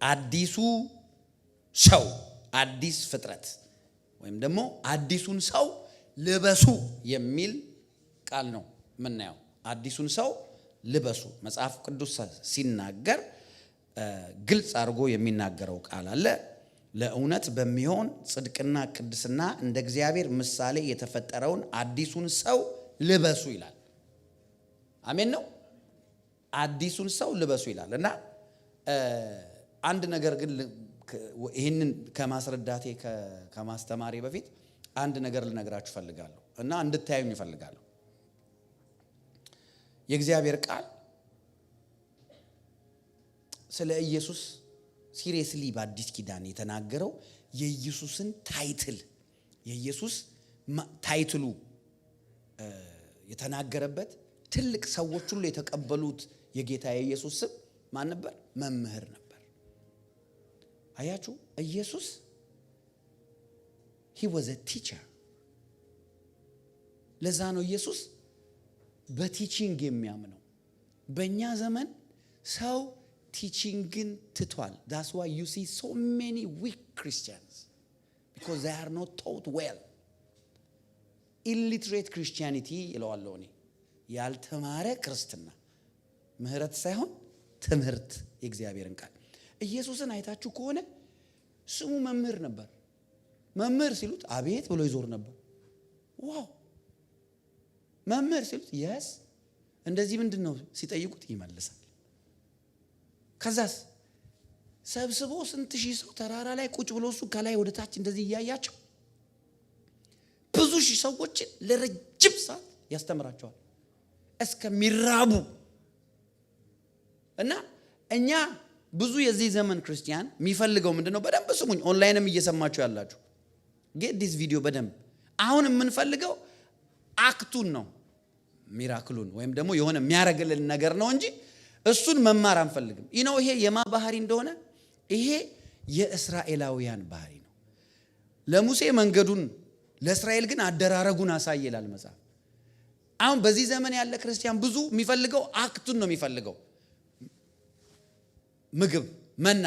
አዲሱ ሰው አዲስ ፍጥረት ወይም ደግሞ አዲሱን ሰው ልበሱ የሚል ቃል ነው የምናየው። አዲሱን ሰው ልበሱ መጽሐፍ ቅዱስ ሲናገር ግልጽ አድርጎ የሚናገረው ቃል አለ። ለእውነት በሚሆን ጽድቅና ቅድስና እንደ እግዚአብሔር ምሳሌ የተፈጠረውን አዲሱን ሰው ልበሱ ይላል። አሜን ነው። አዲሱን ሰው ልበሱ ይላል እና አንድ ነገር ግን ይሄንን ከማስረዳቴ ከማስተማሪ በፊት አንድ ነገር ልነግራችሁ ፈልጋለሁ እና እንድታዩኝ ፈልጋለሁ። የእግዚአብሔር ቃል ስለ ኢየሱስ ሲሪየስሊ በአዲስ ኪዳን የተናገረው የኢየሱስን የኢየሱስ ታይትሉ የተናገረበት ትልቅ ሰዎች ሁሉ የተቀበሉት የጌታ የኢየሱስ ስም ማን ነበር? መምህር ነበር። አያችሁ ኢየሱስ he was a teacher። ለዛ ነው ኢየሱስ በቲቺንግ የሚያምነው። በእኛ ዘመን ሰው ቲቺንግን ትቷል። that's why you see so many weak Christians because they are not taught well። illiterate Christianity ይለዋል እኔ ያልተማረ ክርስትና ምህረት ሳይሆን ትምህርት የእግዚአብሔርን ቃል። ኢየሱስን አይታችሁ ከሆነ ስሙ መምህር ነበር። መምህር ሲሉት አቤት ብሎ ይዞር ነበር። ዋው መምህር ሲሉት yes እንደዚህ ምንድነው ሲጠይቁት ይመልሳል። ከዛስ ሰብስቦ ስንት ሺህ ሰው ተራራ ላይ ቁጭ ብሎ እሱ ከላይ ወደ ታች እንደዚህ ያያቸው ብዙ ሺህ ሰዎችን ለረጅም ሰዓት ያስተምራቸዋል እስከሚራቡ። እና እኛ ብዙ የዚህ ዘመን ክርስቲያን የሚፈልገው ምንድነው? በደንብ ስሙኝ፣ ኦንላይንም እየሰማችሁ ያላችሁ get this video በደንብ። አሁን የምንፈልገው አክቱን ነው ሚራክሉን ወይም ደግሞ የሆነ የሚያረግልን ነገር ነው እንጂ እሱን መማር አንፈልግም። ይሄ የማ ባህሪ እንደሆነ ይሄ የእስራኤላውያን ባህሪ ነው። ለሙሴ መንገዱን ለእስራኤል ግን አደራረጉን አሳየላል መጽሐፍ። አሁን በዚህ ዘመን ያለ ክርስቲያን ብዙ የሚፈልገው አክቱን ነው የሚፈልገው። ምግብ መና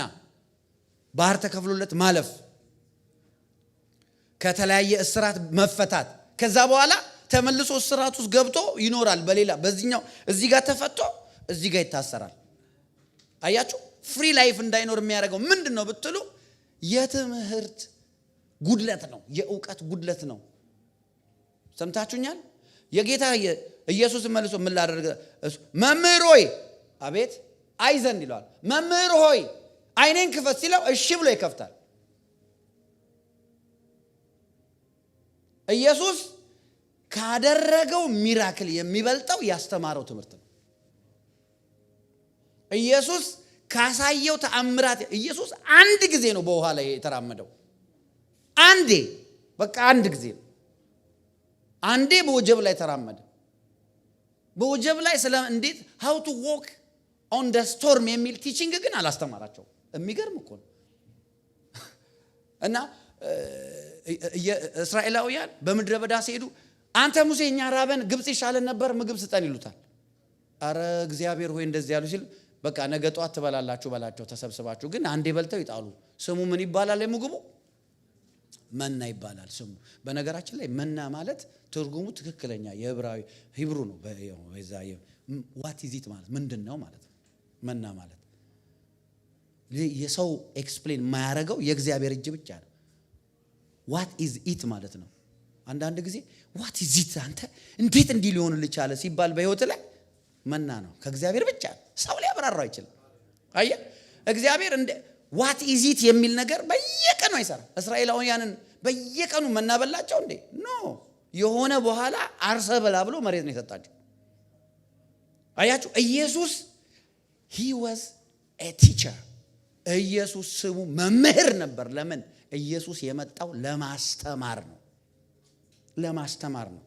ባህር ተከፍሎለት ማለፍ ከተለያየ እስራት መፈታት ከዛ በኋላ ተመልሶ እስራት ውስጥ ገብቶ ይኖራል። በሌላ በዚህኛው እዚህ ጋር ተፈቶ እዚህ ጋር ይታሰራል። አያችሁ ፍሪ ላይፍ እንዳይኖር የሚያደርገው ምንድነው ብትሉ የትምህርት ጉድለት ነው፣ የእውቀት ጉድለት ነው። ሰምታችሁኛል? የጌታ ኢየሱስ መልሶ ምን ላደርግ መምህር ሆይ አቤት አይዘን ይለዋል። መምህር ሆይ አይኔን ክፈት ሲለው እሺ ብሎ ይከፍታል። ኢየሱስ ካደረገው ሚራክል የሚበልጠው ያስተማረው ትምህርት ነው። ኢየሱስ ካሳየው ተአምራት ኢየሱስ አንድ ጊዜ ነው በውሃ ላይ የተራመደው። አንዴ በቃ አንድ ጊዜ ነው። አንዴ በወጀብ ላይ ተራመደ። በወጀብ ላይ ስለ እንዴት how to walk on the storm የሚል ቲቺንግ ግን አላስተማራቸው። የሚገርም እኮ ነው። እና እስራኤላውያን በምድረ በዳ ሲሄዱ አንተ ሙሴ እኛ ራበን ግብጽ ይሻለን ነበር ምግብ ስጠን ይሉታል። አረ እግዚአብሔር ሆይ እንደዚህ ያሉ ሲል በቃ ነገ ጧት ትበላላችሁ በላቸው ተሰብስባችሁ። ግን አንዴ በልተው ይጣሉ። ስሙ ምን ይባላል? ምግቡ መና ይባላል ስሙ። በነገራችን ላይ መና ማለት ትርጉሙ ትክክለኛ የዕብራዊ ሂብሩ ነው። በዛይ what is it ማለት ምንድነው ማለት ነው። መና ማለት የሰው ኤክስፕሌን ማያረጋው የእግዚአብሔር እጅ ብቻ ነው። what is it ማለት ነው። አንዳንድ ጊዜ what is it አንተ እንዴት እንዲህ ሊሆንልህ ቻለ ሲባል በህይወት ላይ መና ነው ከእግዚአብሔር ብቻ ሰው ሊያብራራው አይችልም። አየ እግዚአብሔር እንደ what is it የሚል ነገር በየቀኑ አይሰራ። እስራኤላውያንን በየቀኑ መና በላቸው እንዴ? ኖ የሆነ በኋላ አርሰ በላ ብሎ መሬት ነው የሰጣቸው። አያችሁ ኢየሱስ he was a teacher። ኢየሱስ ስሙ መምህር ነበር። ለምን? ኢየሱስ የመጣው ለማስተማር ነው። ለማስተማር ነው።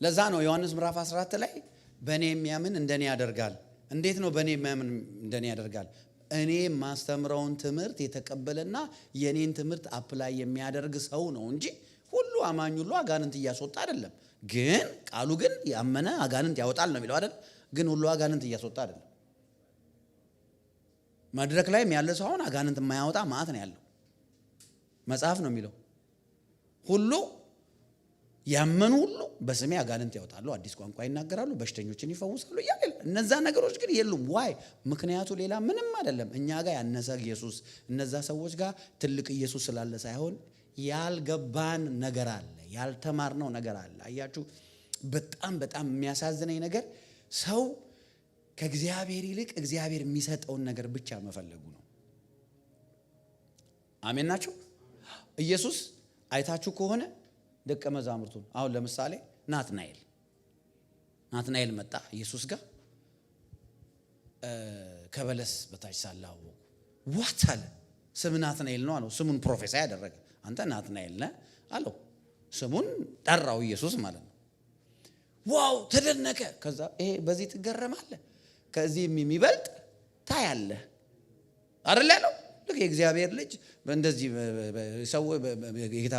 ለዛ ነው ዮሐንስ ምዕራፍ 14 ላይ በእኔ የሚያምን እንደኔ ያደርጋል። እንዴት ነው በእኔ የሚያምን እንደኔ ያደርጋል? እኔ ማስተምረውን ትምህርት የተቀበለና የኔን ትምህርት አፕላይ የሚያደርግ ሰው ነው እንጂ ሁሉ አማኝ ሁሉ አጋንንት እያስወጣ አይደለም። ግን ቃሉ ግን ያመነ አጋንንት ያወጣል ነው የሚለው አይደል? ግን ሁሉ አጋንንት እያስወጣ አይደለም። መድረክ ላይም ያለ ሰው አሁን አጋንንት የማያወጣ ማዕት ነው ያለው። መጽሐፍ ነው የሚለው ሁሉ ያመኑ ሁሉ በስሜ አጋንንት ያወጣሉ፣ አዲስ ቋንቋ ይናገራሉ፣ በሽተኞችን ይፈውሳሉ እያለ እነዛ ነገሮች ግን የሉም። ዋይ? ምክንያቱ ሌላ ምንም አይደለም። እኛ ጋር ያነሰ ኢየሱስ እነዛ ሰዎች ጋር ትልቅ ኢየሱስ ስላለ ሳይሆን ያልገባን ነገር አለ፣ ያልተማርነው ነገር አለ። አያችሁ፣ በጣም በጣም የሚያሳዝነኝ ነገር ሰው ከእግዚአብሔር ይልቅ እግዚአብሔር የሚሰጠውን ነገር ብቻ መፈለጉ ነው። አሜን ናቸው። ኢየሱስ አይታችሁ ከሆነ ደቀ መዛሙርቱን አሁን ለምሳሌ ናትናኤል መጣ ኢየሱስ ጋር ከበለስ በታች ሳለ አወቁ። ዋት አለ? ስም ናትናኤል ነው አለው። ስሙን ፕሮፌሰር ያደረገ አንተ ናትናኤል ነህ አለው። ስሙን ጠራው ኢየሱስ ማለት ነው። ዋው ተደነቀ። ከዛ ይሄ በዚህ ትገረማለህ፣ ከዚህ የሚበልጥ ታያለህ አይደል ያለው። ልክ የእግዚአብሔር ልጅ እንደዚህ ሰው ጌታ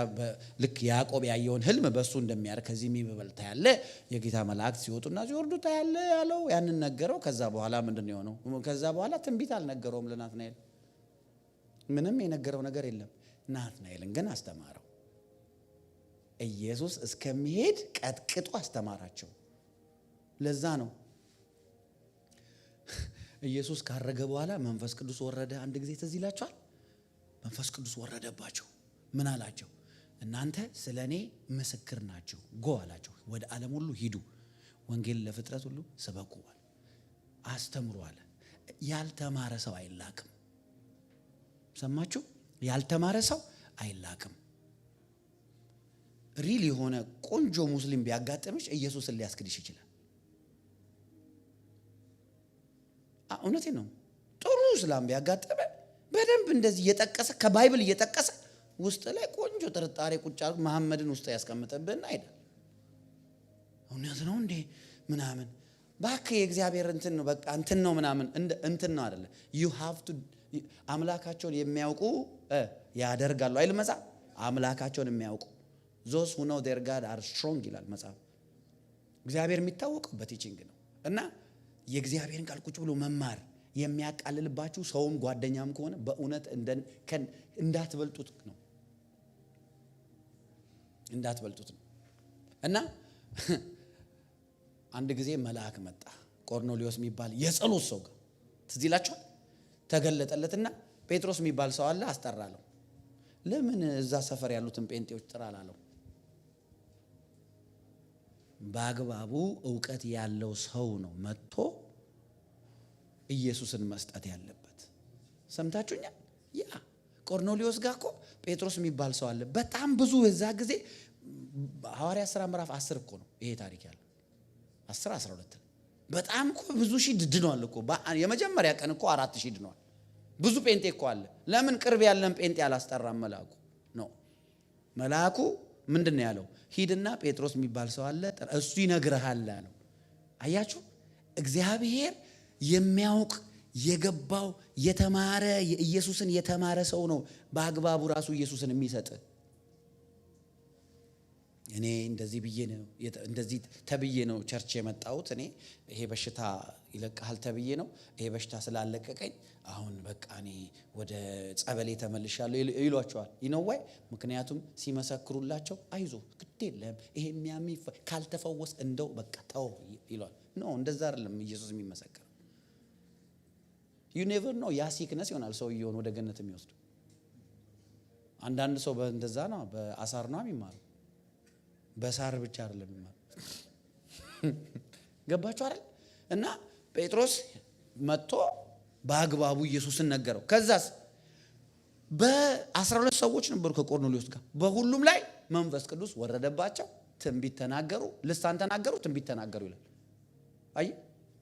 ልክ ያዕቆብ ያየውን ህልም በሱ እንደሚያደርግ ከዚህ የሚበልጥ ታያለህ፣ የጌታ መላእክት ሲወጡና ሲወርዱ ታያለህ ያለው ያንን ነገረው። ከዛ በኋላ ምንድን ነው የሆነው? ከዛ በኋላ ትንቢት አልነገረውም ለናትናኤል። ምንም የነገረው ነገር የለም። ናትናኤልን ግን አስተማረው። ኢየሱስ እስከሚሄድ ቀጥቅጦ አስተማራቸው። ለዛ ነው ኢየሱስ ካረገ በኋላ መንፈስ ቅዱስ ወረደ። አንድ ጊዜ ትዝ ይላችኋል። መንፈስ ቅዱስ ወረደባቸው። ምን አላቸው? እናንተ ስለኔ ምስክር ናችሁ። ጎ አላቸው። ወደ ዓለም ሁሉ ሂዱ፣ ወንጌል ለፍጥረት ሁሉ ስበኩ አለ፣ አስተምሩ አለ። ያልተማረ ሰው አይላክም። ሰማችሁ? ያልተማረ ሰው አይላክም። ሪል የሆነ ቆንጆ ሙስሊም ቢያጋጥምሽ ኢየሱስን ሊያስክድሽ ይችላል። እውነቴ ነው። ጥሩ እስላም ቢያጋጥመ በደንብ እንደዚህ እየጠቀሰ ከባይብል እየጠቀሰ ውስጥ ላይ ቆንጆ ጥርጣሬ ቁጭ አድርጎ መሐመድን ውስጥ ያስቀምጠብህና አይደል? እውነት ነው እንዴ ምናምን ባክህ የእግዚአብሔር እንትን ነው በቃ እንትን ነው ምናምን እንትን ነው አይደለ? you have to አምላካቸውን የሚያውቁ ያደርጋሉ አይደል መጽሐፍ? አምላካቸውን የሚያውቁ those who know their God are strong ይላል መጽሐፍ። እግዚአብሔር የሚታወቀው በቲቺንግ ነው። እና የእግዚአብሔርን ቃል ቁጭ ብሎ መማር የሚያቃልልባችሁ ሰውም ጓደኛም ከሆነ በእውነት እንዳትበልጡት ነው። እና አንድ ጊዜ መልአክ መጣ፣ ቆርኔሌዎስ የሚባል የጸሎት ሰው ጋር ትዝ ይላችኋል። ተገለጠለትና ጴጥሮስ የሚባል ሰው አለ አስጠራለው። ለምን እዛ ሰፈር ያሉትን ጴንጤዎች ጥራላለው? በአግባቡ ዕውቀት ያለው ሰው ነው መጥቶ ኢየሱስን መስጠት ያለበት። ሰምታችሁኛል? ያ ቆርኔሌዎስ ጋር እኮ ጴጥሮስ የሚባል ሰው አለ። በጣም ብዙ እዛ ጊዜ ሐዋርያት ሥራ ምዕራፍ 10 እኮ ነው ይሄ ታሪክ ያለው 10-12 በጣም እኮ ብዙ ሺህ ድነዋል እኮ። የመጀመሪያ ቀን እኮ 4000 ድነዋል። ብዙ ጴንጤ እኮ አለ። ለምን ቅርብ ያለን ጴንጤ አላስጠራም? መልአኩ ነው። መልአኩ ምንድን ነው ያለው? ሂድና ጴጥሮስ የሚባል ሰው አለ እሱ ይነግርሃል አለው። አያችሁ፣ እግዚአብሔር የሚያውቅ የገባው የተማረ ኢየሱስን የተማረ ሰው ነው በአግባቡ ራሱ ኢየሱስን የሚሰጥ። እኔ እንደዚህ ብዬ ነው እንደዚህ ተብዬ ነው ቸርች የመጣሁት። እኔ ይሄ በሽታ ይለቀሃል ተብዬ ነው። ይሄ በሽታ ስላለቀቀኝ አሁን በቃ እኔ ወደ ጸበሌ ተመልሻለሁ ይሏቸዋል። ይነዋይ ምክንያቱም ሲመሰክሩላቸው አይዞ ግድ የለም ይሄ የሚያም ካልተፈወስ እንደው በቃ ተው ይሏል። ኖ እንደዛ አይደለም ኢየሱስ የሚመሰክር። ዩ ኔቨር ኖ ያ ሲክነስ ይሆናል ሰውየውን ወደ ገነት የሚወስዱ። አንዳንድ ሰው እንደዛ ነው በአሳር ነው የሚማሩ፣ በሳር ብቻ አይደለም የሚማሩ። ገባችሁ አይደል? እና ጴጥሮስ መጥቶ በአግባቡ ኢየሱስን ነገረው። ከዛስ በ12 ሰዎች ነበሩ ከቆርኔሌዎስ ጋር። በሁሉም ላይ መንፈስ ቅዱስ ወረደባቸው፣ ትንቢት ተናገሩ፣ ልሳን ተናገሩ፣ ትንቢት ተናገሩ ይላል። አይ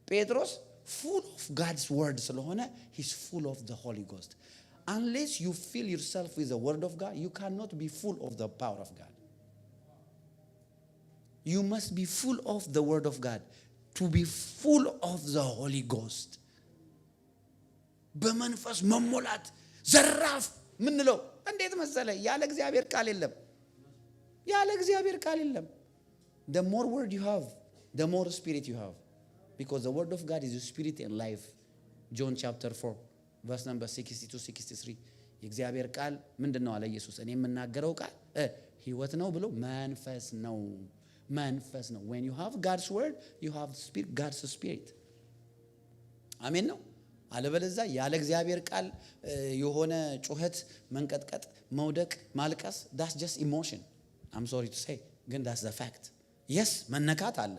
ጴጥሮስ full of God's word ስለሆነ he's full of the Holy Ghost. Unless you fill yourself with the word of God, you cannot be full of the power of God. You must be full of the word of God to be full of the Holy Ghost. በመንፈስ መሞላት ዘራፍ ምንለው እንዴት መሰለ? ያለ እግዚአብሔር ቃል የለም። ያለ እግዚአብሔር ቃል የለም። The more word you have, the more spirit you have. Because the word of God is spirit and life. John chapter 4 ቨርስ ነምበር 62 63 የእግዚአብሔር ቃል ምንድነው አለ ኢየሱስ? እኔ የምናገረው ቃል ሕይወት ነው ብሎ መንፈስ ነው። መንፈስ ነው። when you have God's word you have spirit, God's spirit። አሜን ነው። አለበለዚያ ያለ እግዚአብሔር ቃል የሆነ ጩኸት፣ መንቀጥቀጥ፣ መውደቅ፣ ማልቀስ that's just emotion. I'm sorry to say ግን that's the fact. yes መነካት አለ።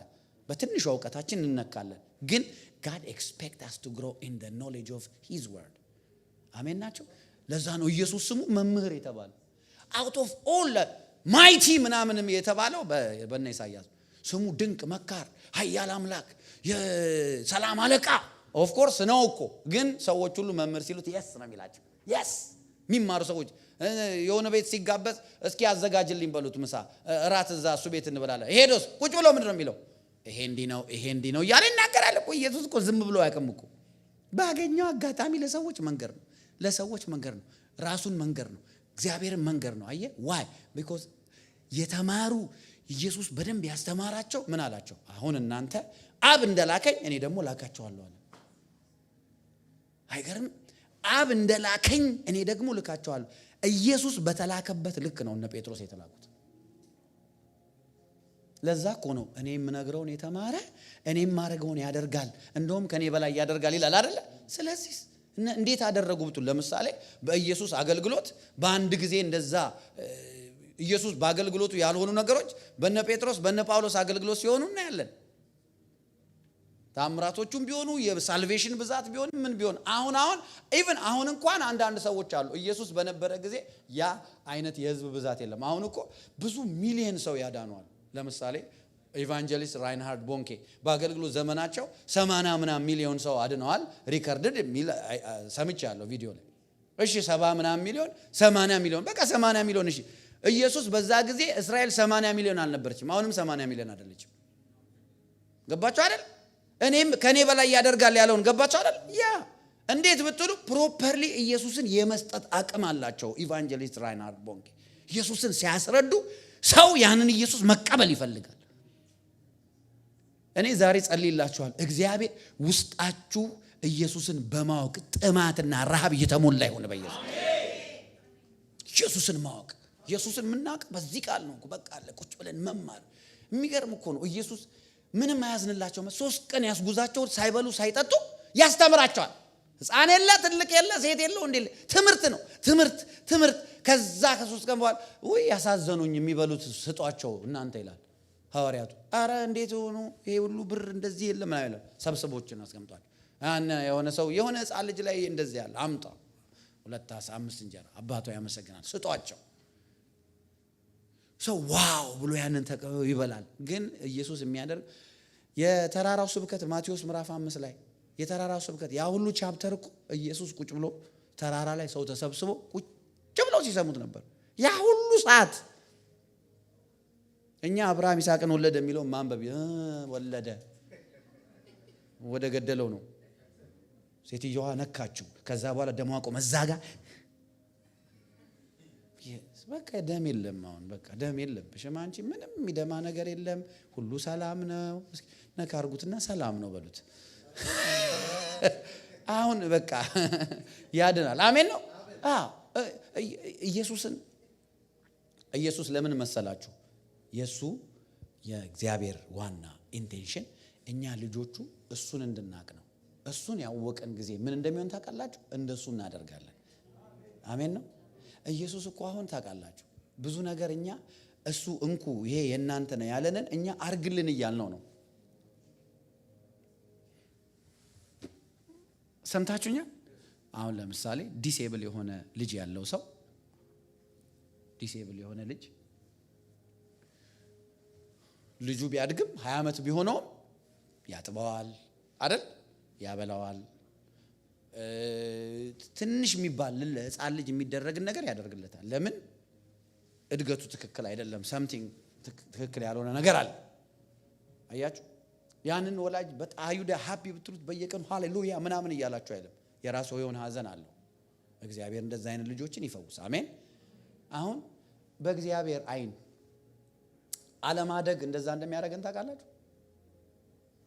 በትንሹ ዕውቀታችን እንነካለን። ግን God expect us to grow in the knowledge of his word። አሜን ናቸው። ለዛ ነው ኢየሱስ ስሙ መምህር የተባለው። out of all ማይቲ ምናምንም የተባለው በእነ ኢሳይያስ ስሙ ድንቅ መካር፣ ኃያል አምላክ፣ የሰላም አለቃ ኦፍ ኮርስ ነው እኮ። ግን ሰዎች ሁሉ መምህር ሲሉት yes ነው የሚላቸው። yes የሚማሩ ሰዎች የሆነ ቤት ሲጋበዝ እስኪ አዘጋጅልኝ በሉት ምሳ እራት እዛ እሱ ቤት እንበላለን። ሄዶስ ቁጭ ብሎ ምንድን ነው የሚለው? ይሄ እንዲህ ነው እያለ ይናገራል እኮ። ኢየሱስ እኮ ዝም ብሎ አያውቅም እኮ። ባገኘው አጋጣሚ ለሰዎች መንገር ነው። ራሱን መንገር ነው። እግዚአብሔርን መንገር ነው። አየህ why because የተማሩ ኢየሱስ በደንብ ያስተማራቸው ምን አላቸው? አሁን እናንተ አብ እንደላከኝ እኔ ደግሞ ላካቸዋለሁ አለ። አይገርም? አብ እንደላከኝ እኔ ደግሞ ልካቸዋለሁ። ኢየሱስ በተላከበት ልክ ነው እነ ጴጥሮስ የተላኩት። ለዛ እኮ ነው እኔ የምነግረውን የተማረ እኔም ማድረገውን ያደርጋል እንደውም ከኔ በላይ ያደርጋል ይላል አይደለ? ስለዚህ እንዴት አደረጉ ብትሉ ለምሳሌ በኢየሱስ አገልግሎት በአንድ ጊዜ እንደዛ ኢየሱስ በአገልግሎቱ ያልሆኑ ነገሮች በነ ጴጥሮስ በነ ጳውሎስ አገልግሎት ሲሆኑ እናያለን። ታምራቶቹም ቢሆኑ የሳልቬሽን ብዛት ቢሆን ምን ቢሆን አሁን ኢቭን አሁን እንኳን አንዳንድ ሰዎች አሉ ኢየሱስ በነበረ ጊዜ ያ አይነት የህዝብ ብዛት የለም። አሁን እኮ ብዙ ሚሊዮን ሰው ያዳኗል። ለምሳሌ ኢቫንጀሊስት ራይንሃርድ ቦንኬ በአገልግሎት ዘመናቸው 80 ምናምን ሚሊዮን ሰው አድነዋል። ሪከርድድ ሰምቻለሁ ቪዲዮ ላይ። እሺ 70 ምናምን ሚሊዮን 80 ሚሊዮን በቃ 80 ሚሊዮን። እሺ ኢየሱስ በዛ ጊዜ እስራኤል 80 ሚሊዮን አልነበረችም። አሁንም 80 ሚሊዮን አይደለችም። ገባችሁ አይደል? እኔም ከኔ በላይ ያደርጋል ያለውን ገባችሁ አይደል? ያ እንዴት ብትሉ ፕሮፐርሊ ኢየሱስን የመስጠት አቅም አላቸው። ኢቫንጀሊስት ራይንሃርድ ቦንኬ ኢየሱስን ሲያስረዱ ሰው ያንን ኢየሱስ መቀበል ይፈልጋል። እኔ ዛሬ ጸልይላችኋል። እግዚአብሔር ውስጣችሁ ኢየሱስን በማወቅ ጥማትና ረሃብ እየተሞላ ይሁን በኢየሱስ። ኢየሱስን ማወቅ ኢየሱስን ምናውቅ በዚህ ቃል ነው። በቃ አለ ቁጭ ብለን መማር። የሚገርም እኮ ነው። ኢየሱስ ምንም አያዝንላቸው። 3 ቀን ያስጉዛቸው ሳይበሉ ሳይጠጡ ያስተምራቸዋል። ሕፃን የለ ትልቅ የለ ሴት የለ ወንድ የለ። ትምህርት ነው ትምህርት። ከዛ ከ3 ቀን በኋላ ወይ ያሳዘኑኝ የሚበሉት ስጧቸው እናንተ ይላል ሐዋርያቱ። አረ እንዴት ሆኖ ይሄ ሁሉ ብር እንደዚህ የለም ማለት ነው። ሰብስቦችን አስቀምጧል። የሆነ ሰው የሆነ ሕፃን ልጅ ላይ እንደዚህ ያለ አምጣ 2 ዓሣ 5 እንጀራ አባቱ ያመሰግናል ስጧቸው። ሰው ዋው ብሎ ያንን ተቀበው ይበላል። ግን ኢየሱስ የሚያደርግ የተራራው ስብከት ማቴዎስ ምዕራፍ 5 ላይ የተራራው ስብከት ያ ሁሉ ቻፕተር እኮ ኢየሱስ ቁጭ ብሎ ተራራ ላይ ሰው ተሰብስቦ ቁጭ ብለው ሲሰሙት ነበር ያ ሁሉ ሰዓት። እኛ አብርሃም ይስሐቅን ወለደ የሚለው ማንበብ ወለደ ወደ ገደለው ነው። ሴትዮዋ ነካችው። ከዛ በኋላ ደሟ ቆመ። እዛጋ በቃ ደም የለም። አሁን በቃ ደም የለብሽም አንቺ ምንም የሚደማ ነገር የለም። ሁሉ ሰላም ነው። ነካ አርጉትና ሰላም ነው በሉት። አሁን በቃ ያድናል። አሜን ነው። ኢየሱስ ለምን መሰላችሁ? የሱ የእግዚአብሔር ዋና ኢንቴንሽን እኛ ልጆቹ እሱን እንድናቅ ነው። እሱን ያወቀን ጊዜ ምን እንደሚሆን ታውቃላችሁ? እንደሱ እናደርጋለን። አሜን ነው። ኢየሱስ እኮ አሁን ታውቃላችሁ ብዙ ነገር እኛ እሱ እንኩ ይሄ የናንተ ነው ያለንን እኛ አርግልን እያልነው ነው። ሰምታችሁኛ? አሁን ለምሳሌ ዲሴብል የሆነ ልጅ ያለው ሰው ዲሴብል የሆነ ልጁ ቢያድግም 20 ዓመት ቢሆነው ያጥበዋል አይደል? ያበላዋል። ትንሽ የሚባል ለሕፃን ልጅ የሚደረግ ነገር ያደርግለታል። ለምን? እድገቱ ትክክል አይደለም። something ትክክል ያልሆነ ነገር አለ። አያችሁ? ያንን ወላጅ በጣዩዳ ሃፒ ብትሉት በየቀኑ ሃሌሉያ ምናምን እያላችሁ አይደለም። የራሱ የሆነ ሐዘን አለው። እግዚአብሔር እንደዛ አይነት ልጆችን ይፈውስ። አሜን። አሁን በእግዚአብሔር አይን አለማደግ እንደዛ እንደሚያደርገን ታውቃላችሁ?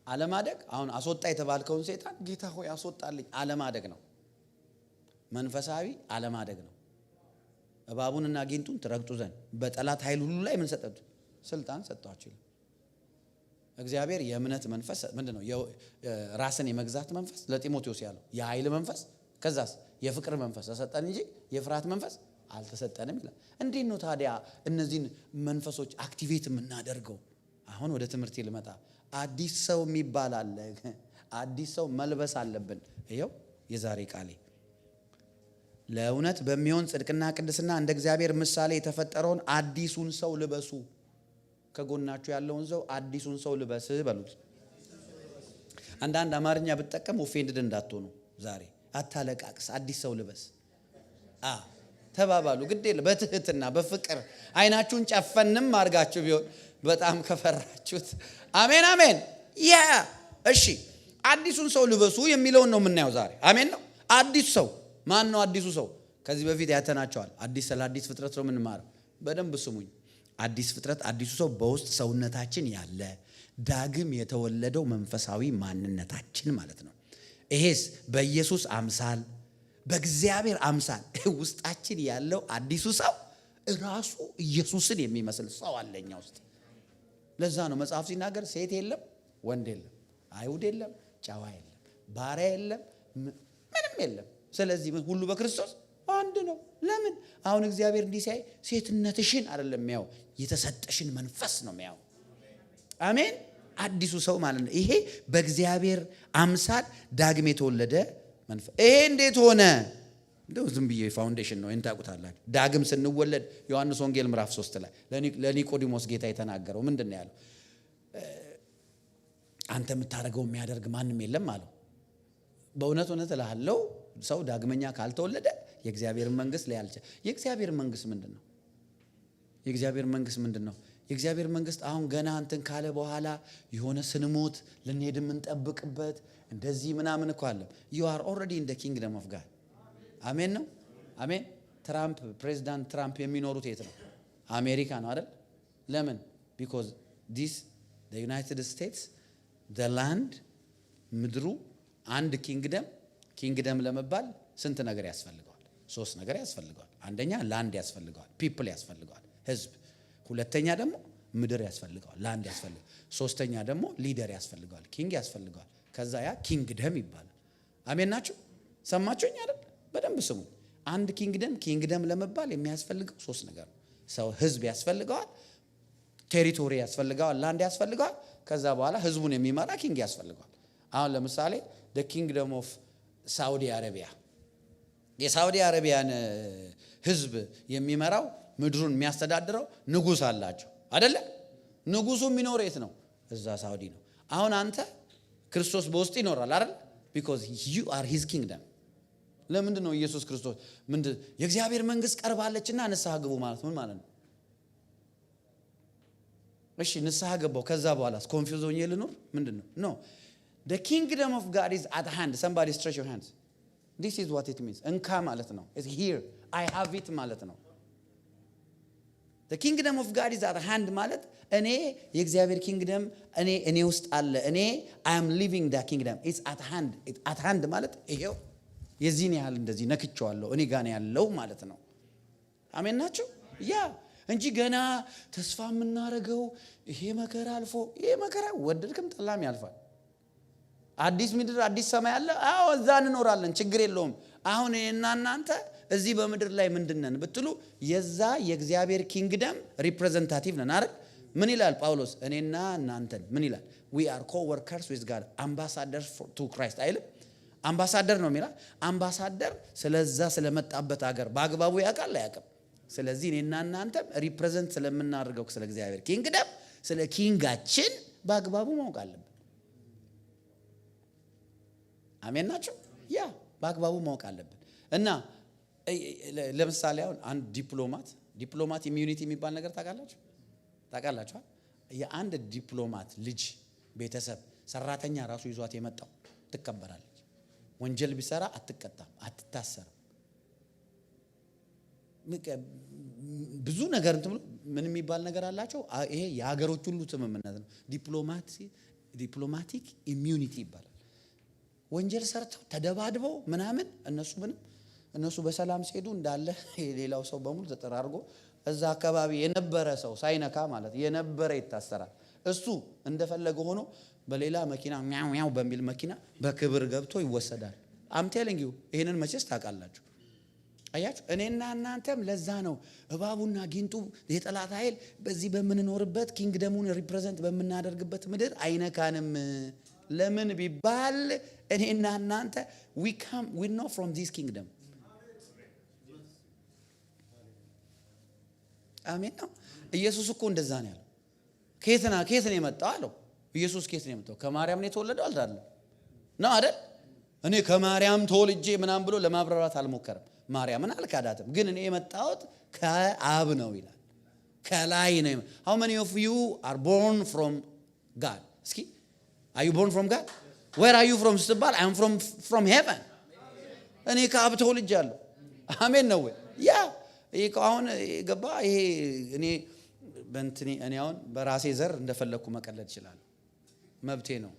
አለማደግ አሁን አስወጣ የተባልከውን ሰይጣን ጌታ ሆይ አስወጣልኝ አለማደግ ነው። መንፈሳዊ አለማደግ ነው። እባቡንና ጊንጡን ትረግጡ ዘንድ በጠላት ኃይል ሁሉ ላይ ምን ሰጣችሁ? ስልጣን ሰጣችሁ። እግዚአብሔር የእምነት መንፈስ ምንድነው? ራስን የመግዛት መንፈስ ለጢሞቴዎስ ያለው የኃይል መንፈስ፣ ከዛስ የፍቅር መንፈስ ተሰጠን እንጂ የፍርሃት መንፈስ አልተሰጠንም ይላል። እንዴት ነው ታዲያ እነዚህን መንፈሶች አክቲቬት የምናደርገው? አሁን ወደ ትምህርት ልመጣ። አዲስ ሰው የሚባል አለ። አዲስ ሰው መልበስ አለብን። ይኸው የዛሬ ቃሌ ለእውነት በሚሆን ጽድቅና ቅድስና እንደ እግዚአብሔር ምሳሌ የተፈጠረውን አዲሱን ሰው ልበሱ። ከጎናችሁ ያለውን ሰው አዲሱን ሰው ልበስ በሉት። አንዳንድ አማርኛ ብትጠቀም ኦፌንድድ እንዳትሆኑ ዛሬ አታለቃቅስ። አዲስ ሰው ልበስ ተባባሉ። ግዴለ በትህትና በፍቅር አይናችሁን ጨፈንም አድርጋችሁ ቢሆን በጣም ከፈራችሁት አሜን አሜን። እሺ አዲሱን ሰው ልበሱ የሚለውን ነው የምናየው ዛሬ። አሜን ነው። አዲሱ ሰው ማን ነው? አዲሱ ሰው ከዚህ በፊት ያተናቸዋል። ስለ አዲስ ፍጥረት ነው የምንማረው። በደንብ ስሙኝ። አዲስ ፍጥረት አዲሱ ሰው በውስጥ ሰውነታችን ያለ ዳግም የተወለደው መንፈሳዊ ማንነታችን ማለት ነው። ይሄስ በኢየሱስ አምሳል በእግዚአብሔር አምሳል ውስጣችን ያለው አዲሱ ሰው ራሱ ኢየሱስን የሚመስል ሰው አለኛ ውስጥ። ለዛ ነው መጽሐፍ ሲናገር ሴት የለም ወንድ የለም፣ አይሁድ የለም ጨዋ የለም፣ ባሪያ የለም፣ ምንም የለም። ስለዚህ ሁሉ በክርስቶስ አንድ ነው። ለምን? አሁን እግዚአብሔር እንዲህ ሲያይ ሴትነትሽን አይደለም የሚያው የተሰጠሽን መንፈስ ነው የሚያው። አሜን። አዲሱ ሰው ማለት ነው። ይሄ በእግዚአብሔር አምሳል ዳግም የተወለደ መንፈስ። ይሄ እንዴት ሆነ? እንደው ዝም ብዬ ፋውንዴሽን ነው እንታቁታላችሁ። ዳግም ስንወለድ ዮሐንስ ወንጌል ምዕራፍ 3 ላይ ለኒቆዲሞስ ጌታ የተናገረው ምንድነው ያለው? አንተ የምታደርገው የሚያደርግ ማንም የለም አለው። በእውነት እውነት እልሃለሁ ሰው ዳግመኛ ካልተወለደ የእግዚአብሔር መንግስት ላይ አልቻለ። የእግዚአብሔር መንግስት ምንድነው? የእግዚአብሔር መንግስት ምንድነው? የእግዚአብሔር መንግስት አሁን ገና እንትን ካለ በኋላ የሆነ ስንሞት ልንሄድ የምንጠብቅበት እንደዚህ ምናምን እኮ አለ። you are already in the kingdom of God። አሜን ነው። አሜን። ትራምፕ ፕሬዝዳንት ትራምፕ የሚኖሩት የት ነው? አሜሪካ ነው አይደል? ለምን? because this the United States the land ምድሩ አንድ ኪንግደም ለመባል ስንት ነገር ያስፈልገዋል? 3 ነገር ያስፈልገዋል። አንደኛ ላንድ ያስፈልገዋል፣ ፒፕል ያስፈልገዋል፣ ህዝብ። ሁለተኛ ደግሞ ምድር ያስፈልገዋል፣ ላንድ ያስፈልገዋል። ሶስተኛ ደግሞ ሊደር ያስፈልገዋል፣ ኪንግ ያስፈልገዋል። ከዛ ያ ኪንግደም ይባላል። አሜን ናችሁ? ሰማችሁኝ አይደል? በደንብ ስሙ። አንድ ኪንግደም ለመባል የሚያስፈልገው 3 ነገር ነው። ሰው ህዝብ ያስፈልገዋል፣ ቴሪቶሪ ያስፈልገዋል፣ ላንድ ያስፈልገዋል። ከዛ በኋላ ህዝቡን የሚመራ ኪንግ ያስፈልገዋል። አሁን ለምሳሌ the kingdom of ሳውዲ አረቢያ የሳውዲ አረቢያን ህዝብ የሚመራው ምድሩን የሚያስተዳድረው ንጉስ አላቸው አይደለ? ንጉሱ የሚኖር የት ነው? እዛ ሳውዲ ነው። አሁን አንተ ክርስቶስ በውስጥ ይኖራል አይደል? because you are his kingdom። ለምንድን ነው ኢየሱስ ክርስቶስ የእግዚአብሔር መንግስት ቀርባለችና ንስሐ ግቡ ማለት ምን ማለት ነው? እሺ ንስሐ ገባው። ከዛ በኋላስ ኮንፊውዝ ሆኜ ልኖር ምንድነው? no the kingdom of God is at hand. Somebody stretch your hands. This is what it means. እንካ ማለት ነው። it's here, I have it ማለት ነው። the kingdom of God is at hand ማለት እኔ የእግዚአብሔር ኪንግደም እኔ ውስጥ አለ። እኔ I am living the kingdom. it's at hand. it's at hand ማለት ይሄው የዚህን ያህል እንደዚህ ነክቼዋለሁ እኔ ጋር ነው ያለው ማለት ነው። አሜን ናችሁ? ያ እንጂ ገና ተስፋ የምናረገው ይሄ መከራ አልፎ ይሄ መከራ ወደድክም ጠላም ያልፋል። አዲስ ምድር አዲስ ሰማይ አለ። አዎ እዛ እንኖራለን፣ ችግር የለውም። አሁን እኔና እናንተ እዚህ በምድር ላይ ምንድነን ብትሉ የዛ የእግዚአብሔር ኪንግደም ሪፕሬዘንታቲቭ ነን አይደል? ምን ይላል ጳውሎስ? እኔና እናንተን ምን ይላል? we are co-workers with God, ambassadors to Christ አይልም? አምባሳደር ነው የሚላል። አምባሳደር ስለዛ ስለመጣበት ሀገር በአግባቡ ያውቃል አያውቅም? ስለዚህ እኔና እናንተም ሪፕሬዘንት ስለምናደርገው ስለ እግዚአብሔር ኪንግደም ስለ ኪንጋችን በአግባቡ ማወቅ አለብን። አሜን ናችሁ? ያ በአግባቡ ማወቅ አለብን። እና ለምሳሌ አሁን አንድ ዲፕሎማት ኢሚዩኒቲ የሚባል ነገር ታውቃላችሁ? የአንድ ዲፕሎማት ልጅ ቤተሰብ ሰራተኛ ራሱ ይዟት የመጣው ትከበራለች። ወንጀል ቢሰራ አትቀጣም፣ አትታሰርም። ብዙ ነገር ምን የሚባል ነገር አላቸው። ይሄ የሀገሮች ሁሉ ስምምነት ነው። ዲፕሎማቲክ ኢሚዩኒቲ ይባላል። ወንጀል ሰርተው ተደባድበው ምናምን እነሱ ምንም እነሱ በሰላም ሲሄዱ እንዳለ ሌላው ሰው በሙሉ ተጠራርጎ እዛ አካባቢ የነበረ ሰው ሳይነካ ማለት የነበረ ይታሰራል። እሱ እንደፈለገ ሆኖ በሌላ መኪና ሚያው ሚያው በሚል መኪና በክብር ገብቶ ይወሰዳል። አም ቴሊንግ ዩ ይሄንን መቼስ ታውቃላችሁ። አያችሁ እኔና እናንተም ለዛ ነው እባቡና ጊንጡ የጠላት ኃይል በዚህ በምንኖርበት ኪንግደሙን ሪፕሬዘንት በምናደርግበት ምድር አይነካንም። ለምን ቢባል እኔና እናንተ we know from this kingdom። አሜን ነው። ኢየሱስ እኮ እንደዛ ነው ያለው። ከየት ነው የመጣው አለው። ኢየሱስ ከየት ነው የመጣው? ከማርያም ነው የተወለደው አይደል ነው አይደል? እኔ ከማርያም ተወልጄ ምናምን ብሎ ለማብራራት አልሞከረም። ማርያምን አልካዳትም። ግን እኔ የመጣሁት ከአብ ነው ይላል። ከላይ ነው። how many of you are born from God? እስኪ are you born from God? where are you from ስትባል I am from heaven። እኔ ከአብ ተወልጃለሁ። አሜን ነው ወይ? ያ ይሄ አሁን ገባ። ይሄ እኔ አሁን በራሴ ዘር እንደፈለኩ መቀለድ እችላለሁ። መብቴ ነው።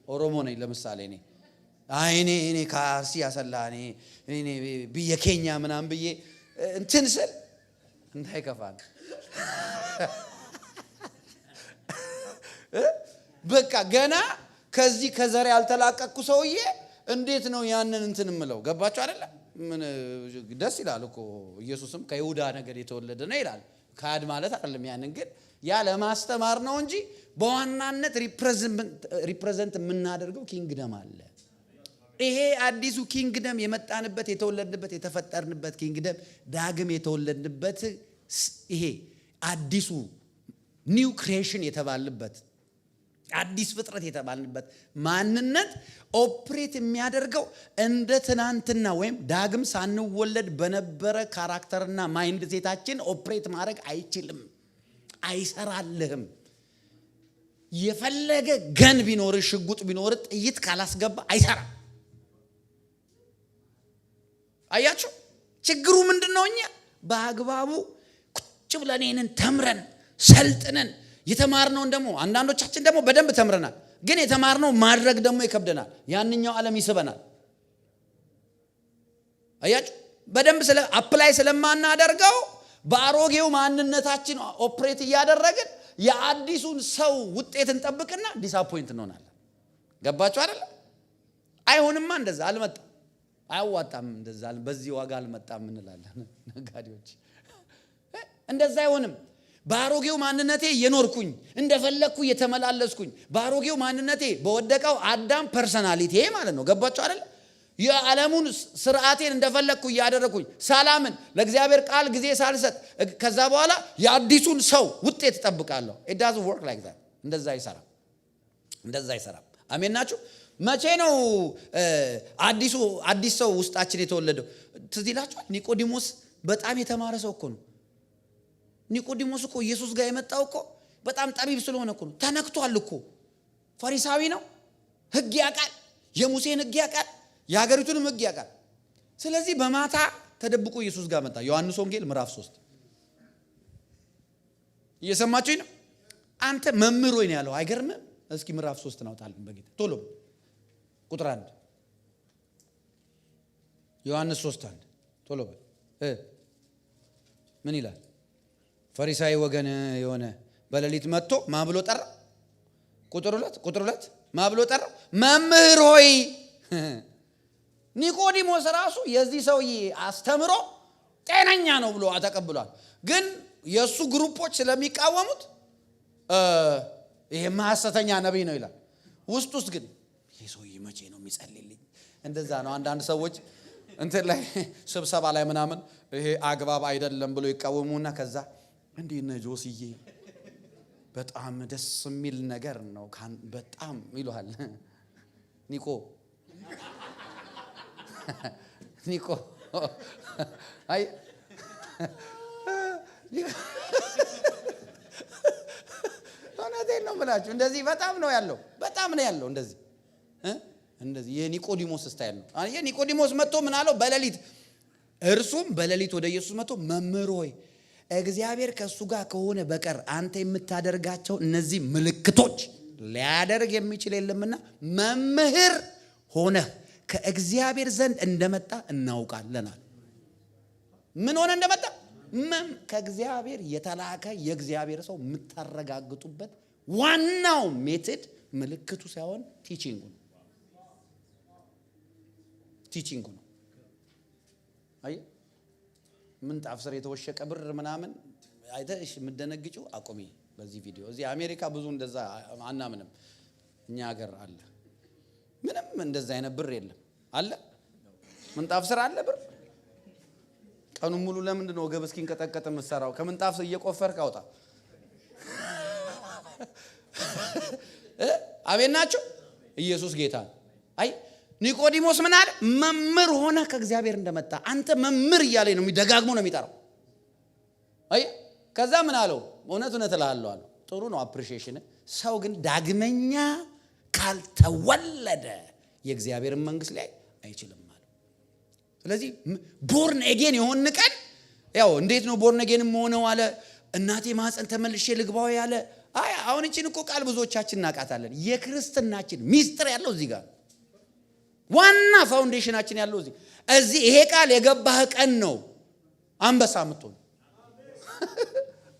ኦሮሞ ነኝ ለምሳሌ እኔ ከአርሲ ያሰላ እኔ በየኬኛ ምናምን ብዬ እንትን ስል እንዳይከፋል በቃ ገና ከዚህ ከዘር ያልተላቀቅኩ ሰውዬ እንዴት ነው ያንን እንትን ምለው? ገባችሁ አይደለ? ምን ደስ ይላል እኮ ኢየሱስም ከይሁዳ ነገድ የተወለደ ነው ይላል። ካድ ማለት አይደለም። ያንን ግን ያ ለማስተማር ነው እንጂ በዋናነት ሪፕሬዘንት የምናደርገው ኪንግደም አለ። ይሄ አዲሱ ኪንግደም የመጣንበት የተወለድንበት የተፈጠርንበት ኪንግደም ዳግም የተወለድንበት ይሄ አዲሱ ኒው ክሪኤሽን የተባልንበት አዲስ ፍጥረት የተባልንበት ማንነት ኦፕሬት የሚያደርገው እንደ ትናንትና ወይም ዳግም ሳንወለድ በነበረ ካራክተርና ማይንድ ሴታችን ኦፕሬት ማድረግ አይችልም፣ አይሰራልህም። የፈለገ ገን ቢኖር ሽጉጥ ቢኖር ጥይት ካላስገባ አይሰራም። አያችሁ ችግሩ ምንድነው? እኛ በአግባቡ ቁጭ ብለን ይሄንን ተምረን ሰልጥነን የተማርነውን ደግሞ አንዳንዶቻችን ደግሞ በደንብ ተምረናል፣ ግን የተማርነው ማድረግ ደግሞ ይከብደናል። ያንኛው ዓለም ይስበናል። አያችሁ በደንብ አፕላይ ስለማናደርገው በአሮጌው ማንነታችን ኦፕሬት እያደረግን የአዲሱን ሰው ውጤት እንጠብቅና ዲስአፖይንት እንሆናለን። ገባችሁ አይደል? አይሆንማ፣ እንደዛ አልመጣም፣ አያዋጣም፣ እንደዛ በዚህ ዋጋ አልመጣም እንላለን ነጋዴዎች። እንደዛ አይሆንም። በአሮጌው ማንነቴ የኖርኩኝ እንደፈለኩ የተመላለስኩኝ በአሮጌው ማንነቴ በወደቀው አዳም ፐርሰናሊቲ ማለት ነው። ገባችሁ አይደል? የዓለሙን ስርዓቴን እንደፈለኩ ያደረኩኝ ሰላምን ለእግዚአብሔር ቃል ጊዜ ሳልሰጥ ከዛ በኋላ የአዲሱን ሰው ውጤት ተጠብቃለሁ። it doesn't work like that። እንደዛ አይሰራም። አሜን ናችሁ? መቼ ነው አዲስ ሰው ውስጣችን የተወለደው? ትዝ ይላችኋል። ኒቆዲሞስ በጣም የተማረ ሰው እኮ ነው። ኒቆዲሞስ እኮ ኢየሱስ ጋር የመጣው እኮ በጣም ጠቢብ ስለሆነ እኮ ነው። ተነክቷል እኮ። ፈሪሳዊ ነው። ሕግ ያውቃል። የሙሴን ሕግ ያውቃል። የሀገሪቱንም ሕግ ያውቃል። ስለዚህ በማታ ተደብቆ ኢየሱስ ጋር መጣ። ዮሐንስ ወንጌል ምዕራፍ 3 እየሰማችሁኝ ነው? አንተ መምህር ሆይ ነው ያለው። አይገርምም? እስኪ ምዕራፍ 3 እናውጣለን በጌታ ቶሎ ቁጥር 1 ዮሐንስ 3:1 ቶሎ ምን ይላል? ፈሪሳዊ ወገን የሆነ በሌሊት መጥቶ ማ ብሎ ጠራ? ቁጥር 2 ማ ብሎ ጠራ? መምህር ሆይ። ኒቆዲሞስ ራሱ የዚህ ሰውዬ አስተምሮ ጤነኛ ነው ብሎ ተቀብሏል። ግን የሱ ግሩፖች ስለሚቃወሙት ይሄ ሐሰተኛ ነብይ ነው ይላል። ውስጥ ግን ይሄ ሰውዬ መቼ ነው የሚጸልይልኝ? እንደዛ ነው። አንዳንድ ሰዎች እንትን ላይ ስብሰባ ላይ ምናምን ይሄ አግባብ አይደለም ብሎ ይቃወሙና ከዛ እንዴ ነው ጆስዬ በጣም ደስ የሚል ነገር ነው በጣም ይሉሃል። ኒቆ አይ እውነቴን ነው የምላችሁ። እንደዚህ በጣም ነው ያለው እንደዚህ የኒቆዲሞስ ስታይል ነው። የኒቆዲሞስ መጥቶ ምን አለው? በሌሊት እርሱም በሌሊት ወደ ኢየሱስ መጥቶ መምህር ሆይ እግዚአብሔር ከሱ ጋር ከሆነ በቀር አንተ የምታደርጋቸው እነዚህ ምልክቶች ሊያደርግ የሚችል የለምና መምህር ሆነ ከእግዚአብሔር ዘንድ እንደመጣ እናውቃለን። ምን ሆነ እንደመጣ ከእግዚአብሔር የተላከ የእግዚአብሔር ሰው የምታረጋግጡበት ዋናው ሜትድ ምልክቱ ሳይሆን ቲቺንጉ ነው። አይ ምንጣፍ ስር የተወሸቀ ብር ምናምን አይተሽ የምትደነግጪው አቆሚ። በዚህ ቪዲዮ እዚህ አሜሪካ ብዙ እንደዛ አናምንም። እኛ ሀገር አለ ምንም እንደዛ አይነት ብር የለም። አለ ምንጣፍ ስር አለ ብር። ቀኑን ሙሉ ለምንድን ነው ወገብ እስኪንቀጠቀጥ የምትሰራው? ከምንጣፍ እየቆፈርክ አውጣ። አሜን ናቸው። ኢየሱስ ጌታ። አይ ኒቆዲሞስ ምን አለ? መምህር ሆነ ከእግዚአብሔር እንደመጣ አንተ መምህር እያለ ነው የሚደጋግሞ ነው የሚጠራው። አይ ከዛ ምን አለው? እውነት እልሃለሁ አለው። ጥሩ ነው አፕሪሺዬሽን። ሰው ግን ዳግመኛ ካልተወለደ የእግዚአብሔርን መንግስት ላይ አይችልም አለ። ስለዚህ ቦርን አጌን የሆነ ቀን ያው እንዴት ነው ቦርን አጌን ሆነው አለ? እናቴ ማህፀን ተመልሼ ልግባው ያለ። አይ አሁን እቺን እኮ ቃል ብዙዎቻችን እናቃታለን። የክርስትናችን ሚስጥር ያለው እዚህ ጋር ዋና ፋውንዴሽናችን ያለው እዚህ ይሄ ቃል የገባህ ቀን ነው አንበሳ የምትሆን።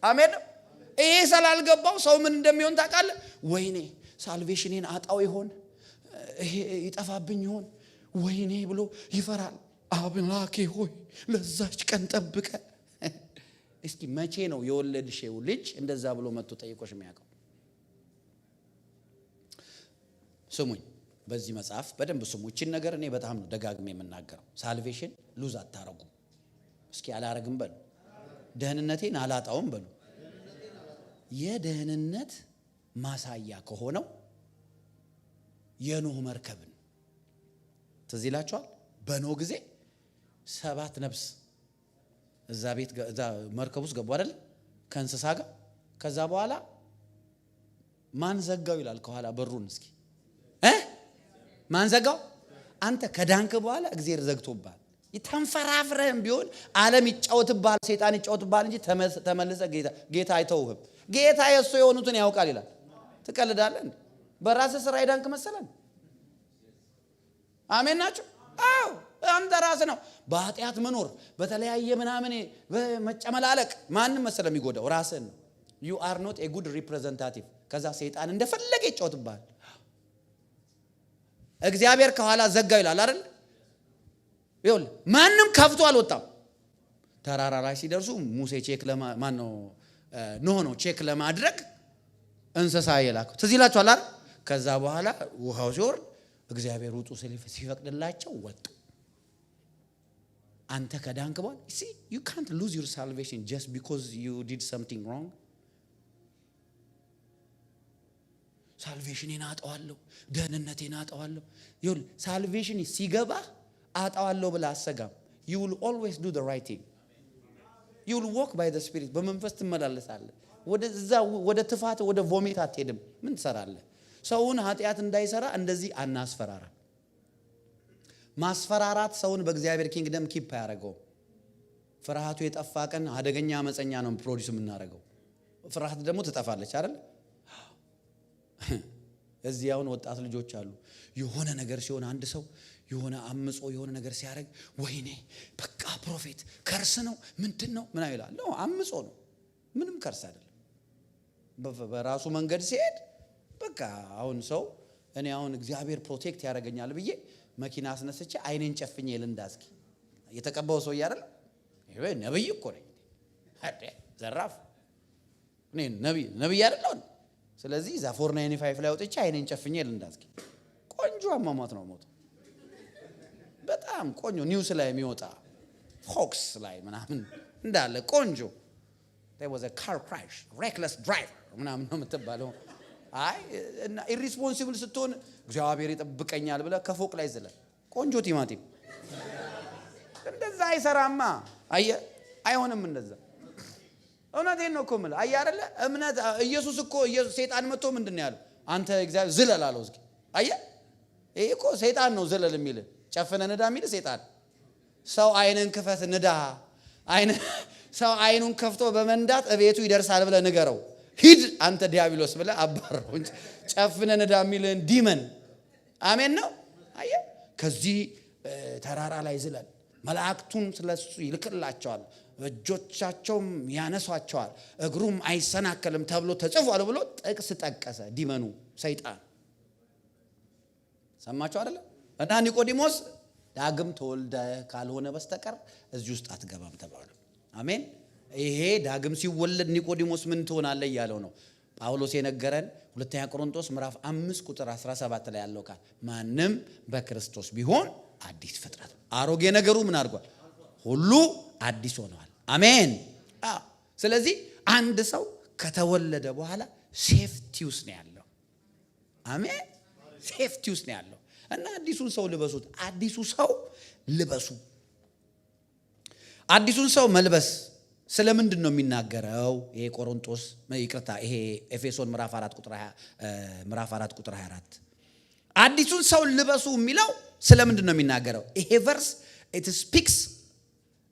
አሜን። ይሄ ስላልገባው ሰው ምን እንደሚሆን ታውቃለህ? ወይኔ ሳልቬሽኔን አጣው ይሆን፣ ይሄ ይጠፋብኝ ይሆን፣ ወይኔ ብሎ ይፈራል። አምላኬ ሆይ ለዛች ቀን ጠብቀ። እስኪ መቼ ነው የወለድሽው ልጅ እንደዛ ብሎ መጥቶ ጠይቆሽ የሚያውቀው? ስሙኝ፣ በዚህ መጽሐፍ በደንብ ስሙ። እቺን ነገር እኔ በጣም ነው ደጋግሜ የምናገረው። ሳልቬሽን ሉዝ አታረጉ። እስኪ አላረግም በሉ። ደህንነቴን አላጣውም በሉ። የደህንነት ማሳያ ከሆነው የኖህ መርከብን ትዝ ይላችኋል። በኖህ ጊዜ 7 ነፍስ እዛ ቤት እዛ መርከብ ውስጥ ገቡ አይደል? ከእንስሳ ጋር። ከዛ በኋላ ማን ዘጋው ይላል ከኋላ በሩን። እስኪ ማን ዘጋው? አንተ ከዳንክ በኋላ እግዚአብሔር ዘግቶብሃል። ይተንፈራፍረህም ቢሆን ዓለም ይጫወትብሃል፣ ሰይጣን ይጫወትብሃል እንጂ ተመልሰ ጌታ አይተውህም። ጌታ የሱ የሆኑትን ያውቃል ይላል። ትቀልዳለህ እንዴ? በራስህ ስራ ይዳንክ መሰለን? አሜን ናቸው። አዎ አንተ ራስህ ነው በኃጢአት መኖር፣ በተለያየ ምናምን በመጨመላለቅ ማንም መሰለ የሚጎዳው ራስህን ነው። you are not a good representative። ከዛ ሰይጣን እንደፈለገ ይጫወትብሃል። እግዚአብሔር ከኋላ ዘጋው ይላል አይደል? ይኸውልህ ማንም ከፍቶ አልወጣም። ተራራ ላይ ሲደርሱ ሙሴ ቼክ ማን ነው ኖህ ቼክ ለማድረግ እንስሳ የላከው ትዝ ይላችኋል አይደል? ከዛ በኋላ ውሃው ሲወርድ እግዚአብሔር ውጡ ሲፈቅድላቸው ወጡ። አንተ ከዳንክ በኋላ see you can't lose your salvation just because you did something wrong። ሳልቬሽኔን አጣዋለሁ፣ ደህንነቴን አጣዋለሁ። ይሁን ሳልቬሽን ሲገባ አጣዋለሁ ብለህ አሰጋም። you will always do the right thing። you will walk by the spirit። በመንፈስ ትመላለሳለህ። ወደዛ ወደ ትፋት ወደ ቮሚት አትሄድም። ምን ትሰራለህ? ሰውን ኃጢአት እንዳይሰራ እንደዚህ አናስፈራራ። ማስፈራራት ሰውን በእግዚአብሔር ኪንግደም ኪፕ ያደርገው። ፍርሃቱ የጠፋ ቀን አደገኛ አመፀኛ ነው ፕሮዲዩስ የምናደርገው። ፍርሃት ደግሞ ትጠፋለች አይደል? እዚህ አሁን ወጣት ልጆች አሉ። የሆነ ነገር ሲሆን አንድ ሰው የሆነ አምጾ የሆነ ነገር ሲያደርግ ወይኔ በቃ ፕሮፌት ከርስ ነው ምንድነው ምን አይላል ነው። አምጾ ነው፣ ምንም ከርስ አይደለም። በራሱ መንገድ ሲሄድ በቃ አሁን ሰው እኔ አሁን እግዚአብሔር ፕሮቴክት ያደርገኛል ብዬ መኪና አስነስቼ አይኔን ጨፍኜ ልንዳስኪ የተቀባው ሰው አይደል? ይሄ ነብይ እኮ ነኝ አይደል? ዘራፍ እኔ ነብይ አይደለሁ። ስለዚህ ዛ 495 ላይ ወጥቼ አይኔን ጨፍኜ ልንዳስኪ ቆንጆ አማማት ነው ሞት። በጣም ቆንጆ ኒውስ ላይ የሚወጣ ፎክስ ላይ ምናምን እንዳለ ቆንጆ there was a car crash reckless driver ምናምን ነው የምትባለው። አይ እና ኢሪስፖንሲብል ስትሆን እግዚአብሔር ይጠብቀኛል ብለ ከፎቅ ላይ ዝለ ቆንጆ ቲማቲም እንደዛ አይሰራማ። አይሆንም እንደዛ። እውነቴን ነው እኮ የምልህ። አይደለ እምነት ኢየሱስ እኮ ሰይጣን መጥቶ ምንድነው ያለው? አንተ እግዚአብሔር ዝለል አለው። እስኪ ይሄ እኮ ሰይጣን ነው ዝለል የሚል ጨፍነ ንዳ የሚል ሰይጣን። ሰው አይንን ክፈት ንዳ ሰው አይኑን ከፍቶ በመንዳት እቤቱ ይደርሳል ብለ ንገረው። ሂድ አንተ ዲያብሎስ ብለ አባረው እንጂ ጨፍነ ንዳ የሚልን ዲመን። አሜን ነው። ከዚህ ተራራ ላይ ዝለል መላእክቱን ስለሱ ይልክላቸዋል፣ እጆቻቸውም ያነሷቸዋል፣ እግሩም አይሰናከልም ተብሎ ተጽፏል ብሎ ጥቅስ ጠቀሰ። ዲመኑ ሰይጣን ሰማችሁ አይደል? እና ኒቆዲሞስ ዳግም ተወልደ ካልሆነ በስተቀር እዚህ ውስጥ አትገባም ተባለ። አሜን። ይሄ ዳግም ሲወለድ ኒቆዲሞስ ምን ትሆናለህ እያለው ነው ጳውሎስ የነገረን። ሁለተኛ ቆሮንቶስ ምዕራፍ 5 ቁጥር 17 ላይ ያለው ቃል ማንም በክርስቶስ ቢሆን አዲስ ፍጥረት፣ አሮጌ ነገሩ ምን አድርጓል? ሁሉ አዲስ ሆነዋል። አሜን። ስለዚህ አንድ ሰው ከተወለደ በኋላ ሴፍቲ ውስጥ ነው ያለው። አሜን። ሴፍቲ ውስጥ ነው ያለው እና አዲሱን ሰው ልበሱት። አዲሱ ሰው ልበሱ። አዲሱን ሰው መልበስ ስለምንድን ነው የሚናገረው? ይሄ ቆሮንቶስ ይቅርታ፣ ይሄ ኤፌሶን ምዕራፍ 4 ቁጥር 24 አዲሱን ሰው ልበሱ የሚለው ስለምንድን ነው የሚናገረው? ይሄ ቨርስ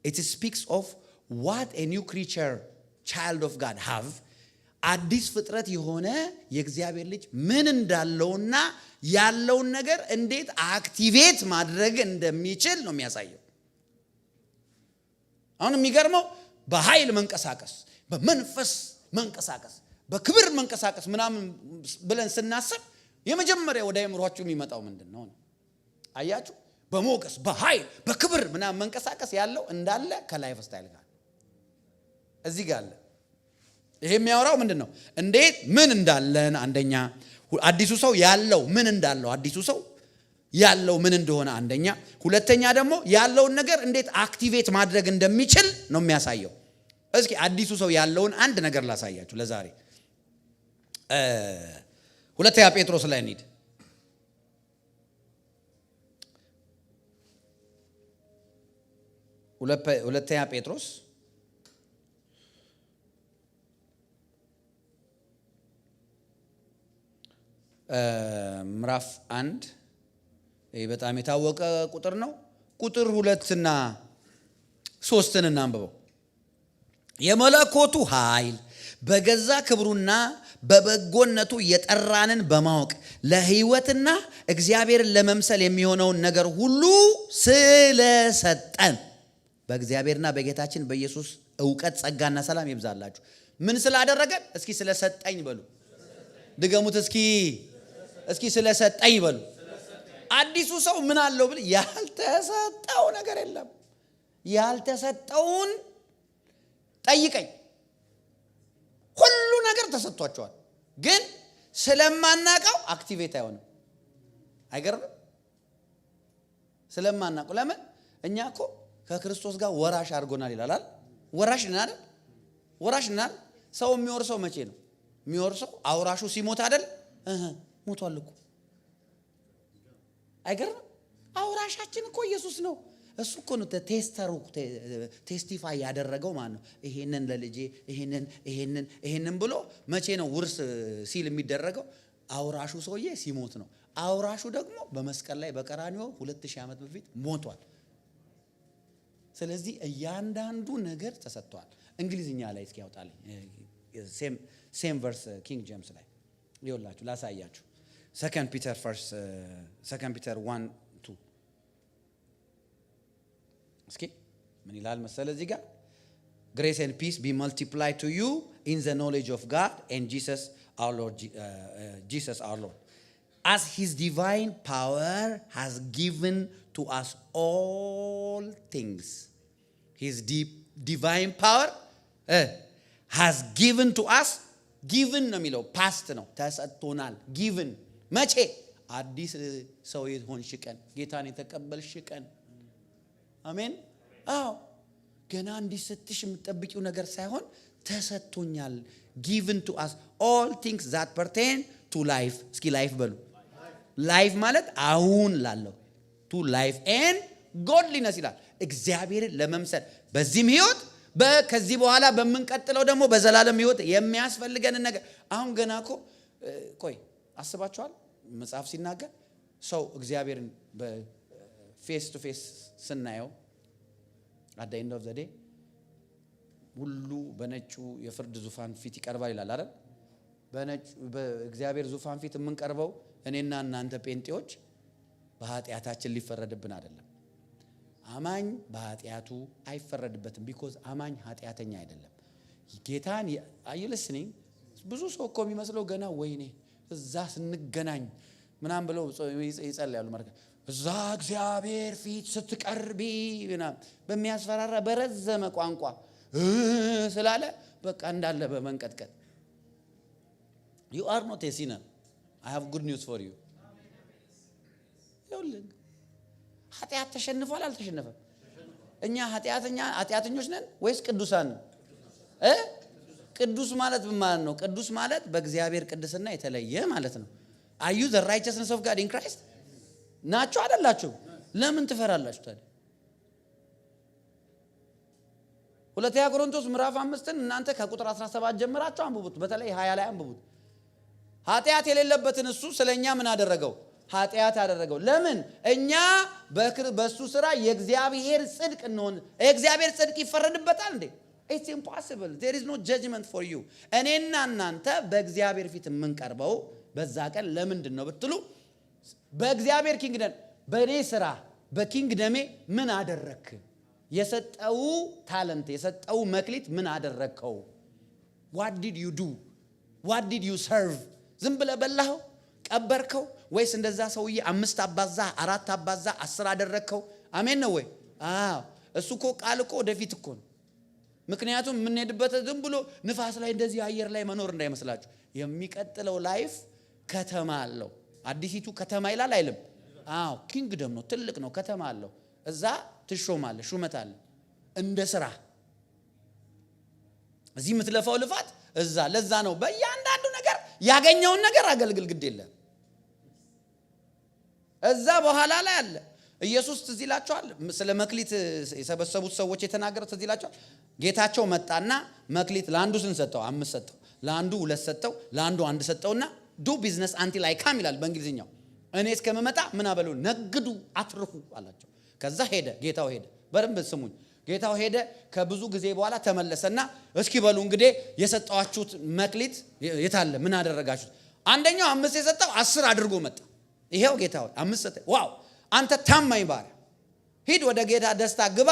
it speaks of what a new creature child of God have አዲስ ፍጥረት የሆነ የእግዚአብሔር ልጅ ምን እንዳለውና ያለውን ነገር እንዴት አክቲቬት ማድረግ እንደሚችል ነው የሚያሳየው። አሁን የሚገርመው በኃይል መንቀሳቀስ፣ በመንፈስ መንቀሳቀስ፣ በክብር መንቀሳቀስ ምናምን ብለን ስናስብ የመጀመሪያ ወደ አእምሮአችሁ የሚመጣው ምንድነው? አያችሁ? በሞገስ በኃይል በክብር ምናምን መንቀሳቀስ ያለው እንዳለ ከላይፍ ስታይል ጋር እዚህ ጋር አለ። ይሄ የሚያወራው ምንድነው? እንዴት ምን እንዳለን አንደኛ፣ አዲሱ ሰው ያለው ምን እንዳለው አዲሱ ሰው ያለው ምን እንደሆነ አንደኛ፣ ሁለተኛ ደግሞ ያለውን ነገር እንዴት አክቲቬት ማድረግ እንደሚችል ነው የሚያሳየው። እስኪ አዲሱ ሰው ያለውን አንድ ነገር ላሳያችሁ ለዛሬ። ሁለተኛ ጴጥሮስ ላይ እንሂድ። ሁለተኛ ጴጥሮስ ምዕራፍ 1 ይሄ በጣም የታወቀ ቁጥር ነው። ቁጥር 2 እና 3 እናንብበው። የመለኮቱ ኃይል በገዛ ክብሩና በበጎነቱ የጠራንን በማወቅ ለሕይወትና እግዚአብሔርን ለመምሰል የሚሆነውን ነገር ሁሉ ስለሰጠን በእግዚአብሔርና በጌታችን በኢየሱስ ዕውቀት ጸጋና ሰላም ይብዛላችሁ። ምን ስላደረገን? እስኪ ስለሰጠኝ በሉ። ድገሙት እስኪ ስለሰጠኝ በሉ። አዲሱ ሰው ምን አለው ብል ያልተሰጠው ነገር የለም። ያልተሰጠውን ጠይቀኝ። ሁሉ ነገር ተሰጥቷቸዋል፣ ግን ስለማናቀው አክቲቬት አይሆንም። አይገርም? ስለማናቀው። ለምን? እኛ እኮ ከክርስቶስ ጋር ወራሽ አድርጎናል ይላል። ወራሽ ነን አይደል? ወራሽ ነን። ሰው የሚወርሰው መቼ ነው? የሚወርሰው አውራሹ ሲሞት አይደል? ሞቷል እኮ። አይገርም? አውራሻችን እኮ ኢየሱስ ነው። እሱ እኮ ነው ቴስቲፋይ ያደረገው ማለት ነው። ይሄንን ለልጄ ይሄንን ብሎ መቼ ነው ውርስ ሲል የሚደረገው? አውራሹ ሰውዬ ሲሞት ነው። አውራሹ ደግሞ በመስቀል ላይ በቀራንዮ 2000 ዓመት በፊት ሞቷል። ስለዚህ እያንዳንዱ ነገር ተሰጥቷል። እንግሊዝኛ ላይ እስኪ ያውጣልኝ ሴም ቨርስ ኪንግ ጄምስ ላይ ይኸውላችሁ ላሳያችሁ። ሰከንድ ፒተር 1:2 እስኪ ምን ይላል መሰለ እዚህ ጋር? Grace and peace be multiplied to you in the knowledge of God and Jesus our Lord, as his divine power has given to us all things. His divine power has given to us. given ነው የሚለው ፓስት ነው። ተሰጥቶናል። given መቼ? አዲስ ሰው የሆንሽ ቀን፣ ጌታን የተቀበልሽ ቀን። አሜን። አዎ ገና እንዲሰጥሽ የምትጠብቂው ነገር ሳይሆን ተሰጥቶኛል። given to us all things that pertain to life. እስኪ life በሉ። life ማለት አሁን ላለው to life and godliness ይላል። እግዚአብሔርን ለመምሰል በዚህም ህይወት ከዚህ በኋላ በመንቀጥለው ደግሞ በዘላለም ህይወት የሚያስፈልገን ነገር አሁን ገና እኮ ቆይ አስባችኋል? መጽሐፍ ሲናገር ሰው እግዚአብሔርን በፌስ ቱ ፌስ ስናየው at the end of the day ሁሉ በነጩ የፍርድ ዙፋን ፊት ይቀርባል ይላል አይደል? በእግዚአብሔር ዙፋን ፊት የምንቀርበው እኔና እናንተ ጴንጤዎች በኃጢአታችን ሊፈረድብን አይደለም። አማኝ በኃጢአቱ አይፈረድበትም። ቢኮዝ አማኝ ኃጢአተኛ አይደለም። ጌታን አይልስኝ ብዙ ሰው እኮ የሚመስለው ገና ወይኔ እዛ ስንገናኝ ምናምን ብለው ይጸልያሉ ማለት እዛ እግዚአብሔር ፊት ስትቀርቢ ምናምን በሚያስፈራራ በረዘመ ቋንቋ ስላለ በቃ እንዳለ በመንቀጥቀጥ you are not a sinner. I have good news for you. ይኸውልህ ኃጢአት ተሸንፏል አልተሸነፈም? እኛ ኃጢአተኞች ነን ወይስ ቅዱሳን? ቅዱስ ማለት ምን ማለት ነው? ቅዱስ ማለት በእግዚአብሔር ቅድስና የተለየ ማለት ነው። Are you the righteousness of God in Christ? ናችሁ አይደላችሁ? ለምን ትፈራላችሁ ታዲያ? ሁለተኛ ቆሮንቶስ ምዕራፍ 5ን እናንተ ከቁጥር 17 ጀምራችሁ አንብቡት። በተለይ 20 ላይ አንብቡት። ኃጢአት የሌለበትን እሱ ስለኛ ምን አደረገው? ኃጢአት አደረገው። ለምን? እኛ በሱ ስራ የእግዚአብሔር ጽድቅ እንሆን። የእግዚአብሔር ጽድቅ ይፈረድበታል እንዴ? It's impossible. There is no judgment for you. እኔና እናንተ በእግዚአብሔር ፊት የምንቀርበው በዛ ቀን ለምንድን ነው ብትሉ በእግዚአብሔር ኪንግደም በኔ ስራ በኪንግደሜ ምን አደረክ? የሰጠው ታለንት የሰጠው መክሊት ምን አደረከው? What did you do? What did you serve? ዝም ብለህ በላኸው ቀበርከው ወይስ እንደዛ ሰውዬ 5 አባዛ 4 አባዛ 10 አደረከው? አሜን ነው ወይ? አዎ እሱ እኮ ቃል እኮ ወደፊት እኮ ነው። ምክንያቱም የምንሄድበት ዝም ብሎ ንፋስ ላይ እንደዚህ አየር ላይ መኖር እንዳይመስላችሁ። የሚቀጥለው ላይፍ ከተማ አለው። አዲሲቱ ከተማ ይላል አይልም? አዎ ኪንግደም ነው፣ ትልቅ ነው፣ ከተማ አለው። እዛ ትሾማለህ፣ ሹመት አለ እንደ ስራ። እዚህ የምትለፋው ልፋት እዛ ለዛ ነው በእያንዳንዱ ነገር ያገኘውን ነገር አገልግል ግድ የለም። እዛ በኋላ ላይ አለ ኢየሱስ ትዝ ይላችኋል። ስለ መክሊት የሰበሰቡት ሰዎች የተናገሩት ትዝ ይላችኋል። ጌታቸው መጣና መክሊት ለአንዱ ስንት ሰጠው? 5 ሰጠው። ለአንዱ 2 ሰጠው። ለአንዱ 1 ሰጠውና ዱ ቢዝነስ አንቲል አይ ካም ይላል በእንግሊዝኛው። እኔ እስከመመጣ ምን አበሉ? ነግዱ፣ አትርፉ አላቸው። ከዛ ሄደ። ጌታው ሄደ። በደንብ ስሙኝ። ጌታው ሄደ። ከብዙ ጊዜ በኋላ ተመለሰና እስኪ በሉ እንግዲህ የሰጣችሁት መክሊት የታለ? ምን አደረጋችሁት? አንደኛው 5 የሰጠው 10 አድርጎ መጣ። ይሄው ጌታው 5 ሰጠ። ዋው አንተ ታማኝ ባሪያ፣ ሂድ ወደ ጌታ ደስታ ግባ።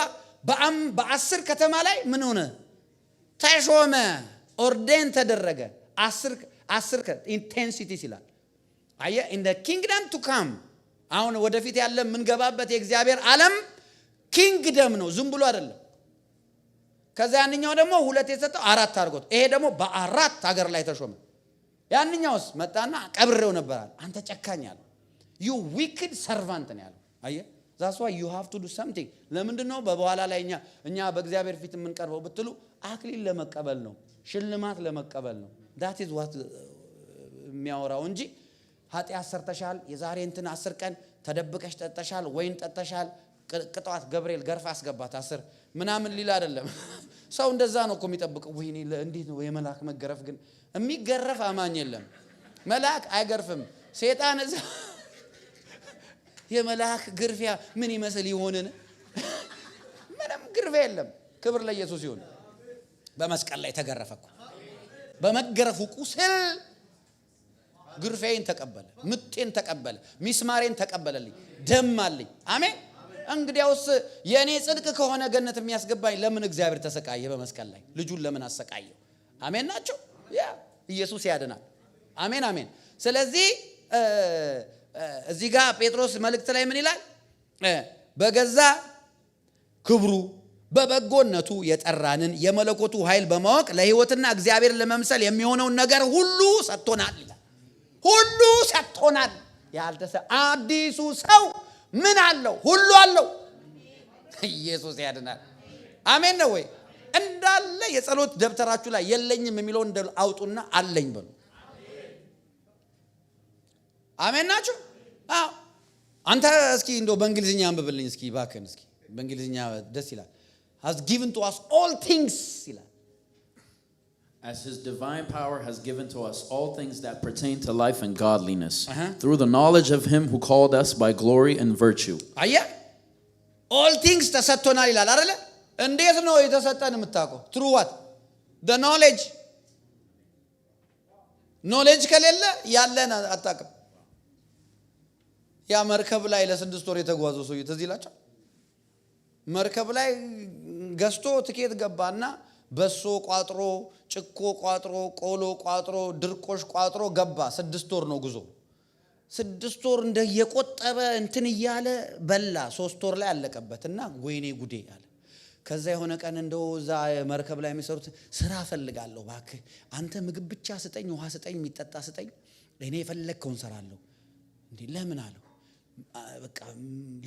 በ10 ከተማ ላይ ምን ሆነ? ተሾመ፣ ኦርዴን ተደረገ። 10 ኢንቴንሲቲ ይላል። አየ in the kingdom to come አሁን ወደፊት ያለ ምን ገባበት የእግዚአብሔር ዓለም ኪንግደም ነው፣ ዝም ብሎ አይደለም። ከዛ ያንኛው ደግሞ 2 የሰጠው 4 አድርጎት፣ ይሄ ደግሞ በ4 ሀገር ላይ ተሾመ። ያንኛውስ መጣና ቀብሬው ነበር። አንተ ጨካኝ አለ። you wicked servant ነው ያለው። አየ that's why you have to do something። ለምንድን ነው በኋላ ላይ እኛ በእግዚአብሔር ፊት የምንቀርበው ብትሉ አክሊል ለመቀበል ነው፣ ሽልማት ለመቀበል ነው። that is what የሚያወራው እንጂ ኃጢአት ሰርተሻል፣ የዛሬ እንትን 10 ቀን ተደብቀሽ ጠጥተሻል፣ ወይን ጠጥተሻል፣ ቅጣት ገብርኤል ገርፋ አስገባት 10 ምናምን ሊል አይደለም። ሰው እንደዛ ነው እኮ የሚጠብቀው። ወይኔ እንዴት ነው የመላክ መገረፍ? ግን የሚገረፍ አማኝ የለም። መላክ አይገርፍም። ሰይጣን እዛ የመላክ ግርፊያ ምን ይመስል ይሆንን? ምንም ግርፊያ የለም። ክብር ለኢየሱስ ይሁን። በመስቀል ላይ ተገረፈኩ። በመገረፉ ቁስል ግርፌን ተቀበለ፣ ምጤን ተቀበለ፣ ሚስማሬን ተቀበለልኝ፣ ደማልኝ። አሜን። እንግዲያውስ የኔ ጽድቅ ከሆነ ገነት የሚያስገባኝ ለምን እግዚአብሔር ተሰቃየ በመስቀል ላይ? ልጁን ለምን አሰቃየው? አሜን ናቸው። ያ ኢየሱስ ያድናል። አሜን አሜን። ስለዚህ እዚህ ጋር ጴጥሮስ መልእክት ላይ ምን ይላል? በገዛ ክብሩ በበጎነቱ የጠራንን የመለኮቱ ኃይል በማወቅ ለሕይወትና እግዚአብሔርን ለመምሰል የሚሆነውን ነገር ሁሉ ሰጥቶናል ይላል። ሁሉ ሰጥቶናል። አዲሱ ሰው ምን አለው? ሁሉ አለው። ኢየሱስ ያድናል። አሜን ነው ወይ? እንዳለ የጸሎት ደብተራችሁ ላይ የለኝም የሚለው እንደ አውጡና አለኝ በሉ። አሜን ናችሁ? አዎ። አንተ እስኪ እንደው በእንግሊዝኛ አንብብልኝ እስኪ ባክን። እስኪ በእንግሊዝኛ ደስ ይላል። has given to us all things ይላል። As his divine power has given to us all things that pertain to life and godliness, through the knowledge of him who called us by glory and virtue. አያ all things ተሰጥቶናል ይላል አይደለ? እንዴት ነው የተሰጠን የምታውቀው? through what? the knowledge ከሌለ ያለን አታውቅም። ያ መርከብ ላይ ለ6 ወር የተጓዘው ሰው ትዝ ይላችኋል? መርከብ ላይ ገዝቶ ትኬት ገባና በሶ ቋጥሮ ጭኮ ቋጥሮ ቆሎ ቋጥሮ ድርቆሽ ቋጥሮ ገባ። 6 ወር ነው ጉዞ። 6 ወር እንደየቆጠበ እንትን እያለ በላ። 3 ወር ላይ አለቀበትና ወይኔ ጉዴ አለ። ከዛ የሆነ ቀን እንደው እዛ መርከብ ላይ የሚሰሩት ስራ ፈልጋለሁ ባክህ አንተ ምግብ ብቻ ስጠኝ፣ ውሃ ስጠኝ፣ የሚጠጣ ስጠኝ፣ እኔ የፈለግከውን ሰራለሁ። እንዴ ለምን አለው። በቃ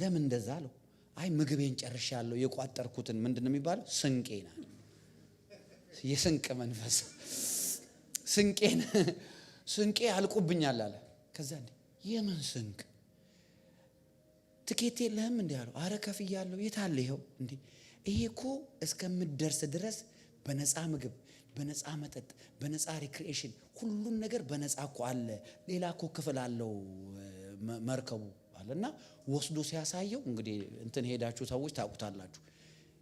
ለምን እንደዛ አለው። አይ ምግቤን ጨርሻለሁ፣ የቋጠርኩትን ምንድነው የሚባለው ስንቄና የስንቅ መንፈስ ስንቄ አልቆብኛል አለ። ከዛ እንዴ የምን ስንቅ ትኬት የለህም እንዴ አለው። አረ ከፍያለሁ። የት አለ ይሄው? እንዴ ይሄ እኮ እስከምትደርስ ድረስ በነፃ ምግብ፣ በነፃ መጠጥ፣ በነፃ ሪክሪኤሽን ሁሉን ነገር በነፃ እኮ አለ። ሌላ እኮ ክፍል አለው መርከቡ አለና ወስዶ ሲያሳየው እንግዲህ እንትን ሄዳችሁ ሰዎች ታውቁታላችሁ።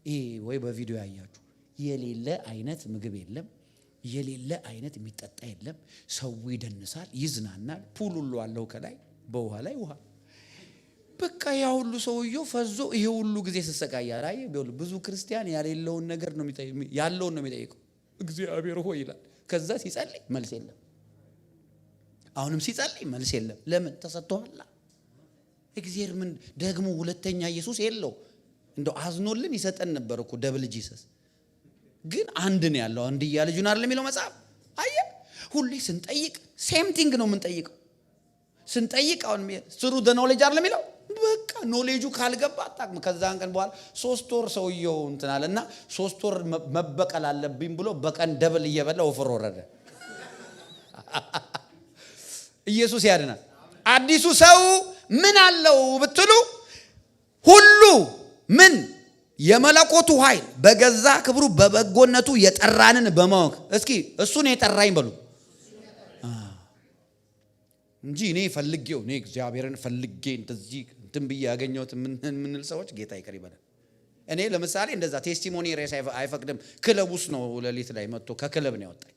ይሄ ወይ በቪዲዮ ያያችሁ የሌለ አይነት ምግብ የለም፣ የሌለ አይነት የሚጠጣ የለም። ሰው ይደንሳል፣ ይዝናናል። ፑል ሁሉ አለው ከላይ በውሃ ላይ ውሃ። በቃ ያ ሁሉ ሰውየው ፈዞ ይሄ ሁሉ ጊዜ ተሰቃያል። አይ ብዙ ክርስቲያን ያሌለውን ነገር ነው የሚጠይቀው፣ ያለውን ነው የሚጠይቀው። እግዚአብሔር ሆይ ይላል። ከዛ ሲጸልይ መልስ የለም። አሁንም ሲጸልይ መልስ የለም። ለምን ተሰጥቷል? እግዚአብሔር ምን ደግሞ ሁለተኛ ኢየሱስ የለው። እንደው አዝኖልን ይሰጠን ነበር እኮ ደብል ጂሰስ። ግን አንድ ነው ያለው። አንድያ ልጁን አይደል የሚለው መጽሐፍ። አየ ሁሌ ስንጠይቅ ሴም ቲንግ ነው የምንጠይቀው። ስንጠይቅ አሁን ስሩ ደ ኖሌጅ አይደል የሚለው። በቃ ኖሌጁ ካልገባ አጣቅም። ከዛን ቀን በኋላ 3 ወር ሰውየው እንትን አለና 3 ወር መበቀል አለብኝ ብሎ በቀን ደብል እየበላ ወፍሮ ወረደ። ኢየሱስ ያድናል። አዲሱ ሰው ምን አለው ብትሉ ሁሉ ምን የመለኮቱ ኃይል በገዛ ክብሩ በበጎነቱ የጠራንን በማወቅ እስኪ እሱን የጠራኝ በሉ እንጂ እኔ ፈልጌው እኔ እግዚአብሔርን ፈልጌ እንደዚህ እንትን ብዬ ያገኘሁት ምንል ሰዎች ጌታ ይቅር ይበላል። እኔ ለምሳሌ እንደዛ ቴስቲሞኒ ሬስ አይፈቅድም። ክለብ ውስጥ ነው ሌሊት ላይ መጥቶ ከክለብ ነው ያወጣኝ።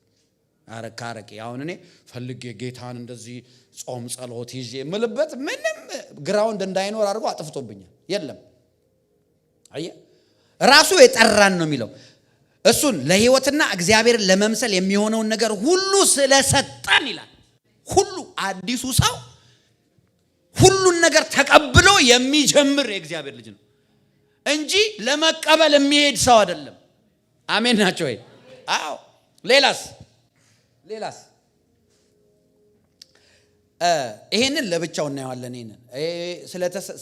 አረካረቂ አሁን እኔ ፈልጌ ጌታን እንደዚህ ጾም ጸሎት ይዤ ምልበት ምንም ግራውንድ እንዳይኖር አድርጎ አጥፍቶብኛል። የለም አየ ራሱ የጠራን ነው የሚለው። እሱን ለህይወትና እግዚአብሔርን ለመምሰል የሚሆነውን ነገር ሁሉ ስለሰጠን ይላል። ሁሉ አዲሱ ሰው ሁሉን ነገር ተቀብሎ የሚጀምር የእግዚአብሔር ልጅ ነው እንጂ ለመቀበል የሚሄድ ሰው አይደለም። አሜን ናቸው ወይ? አዎ። ሌላስ ይሄንን ለብቻው እናየዋለን። ይሄንን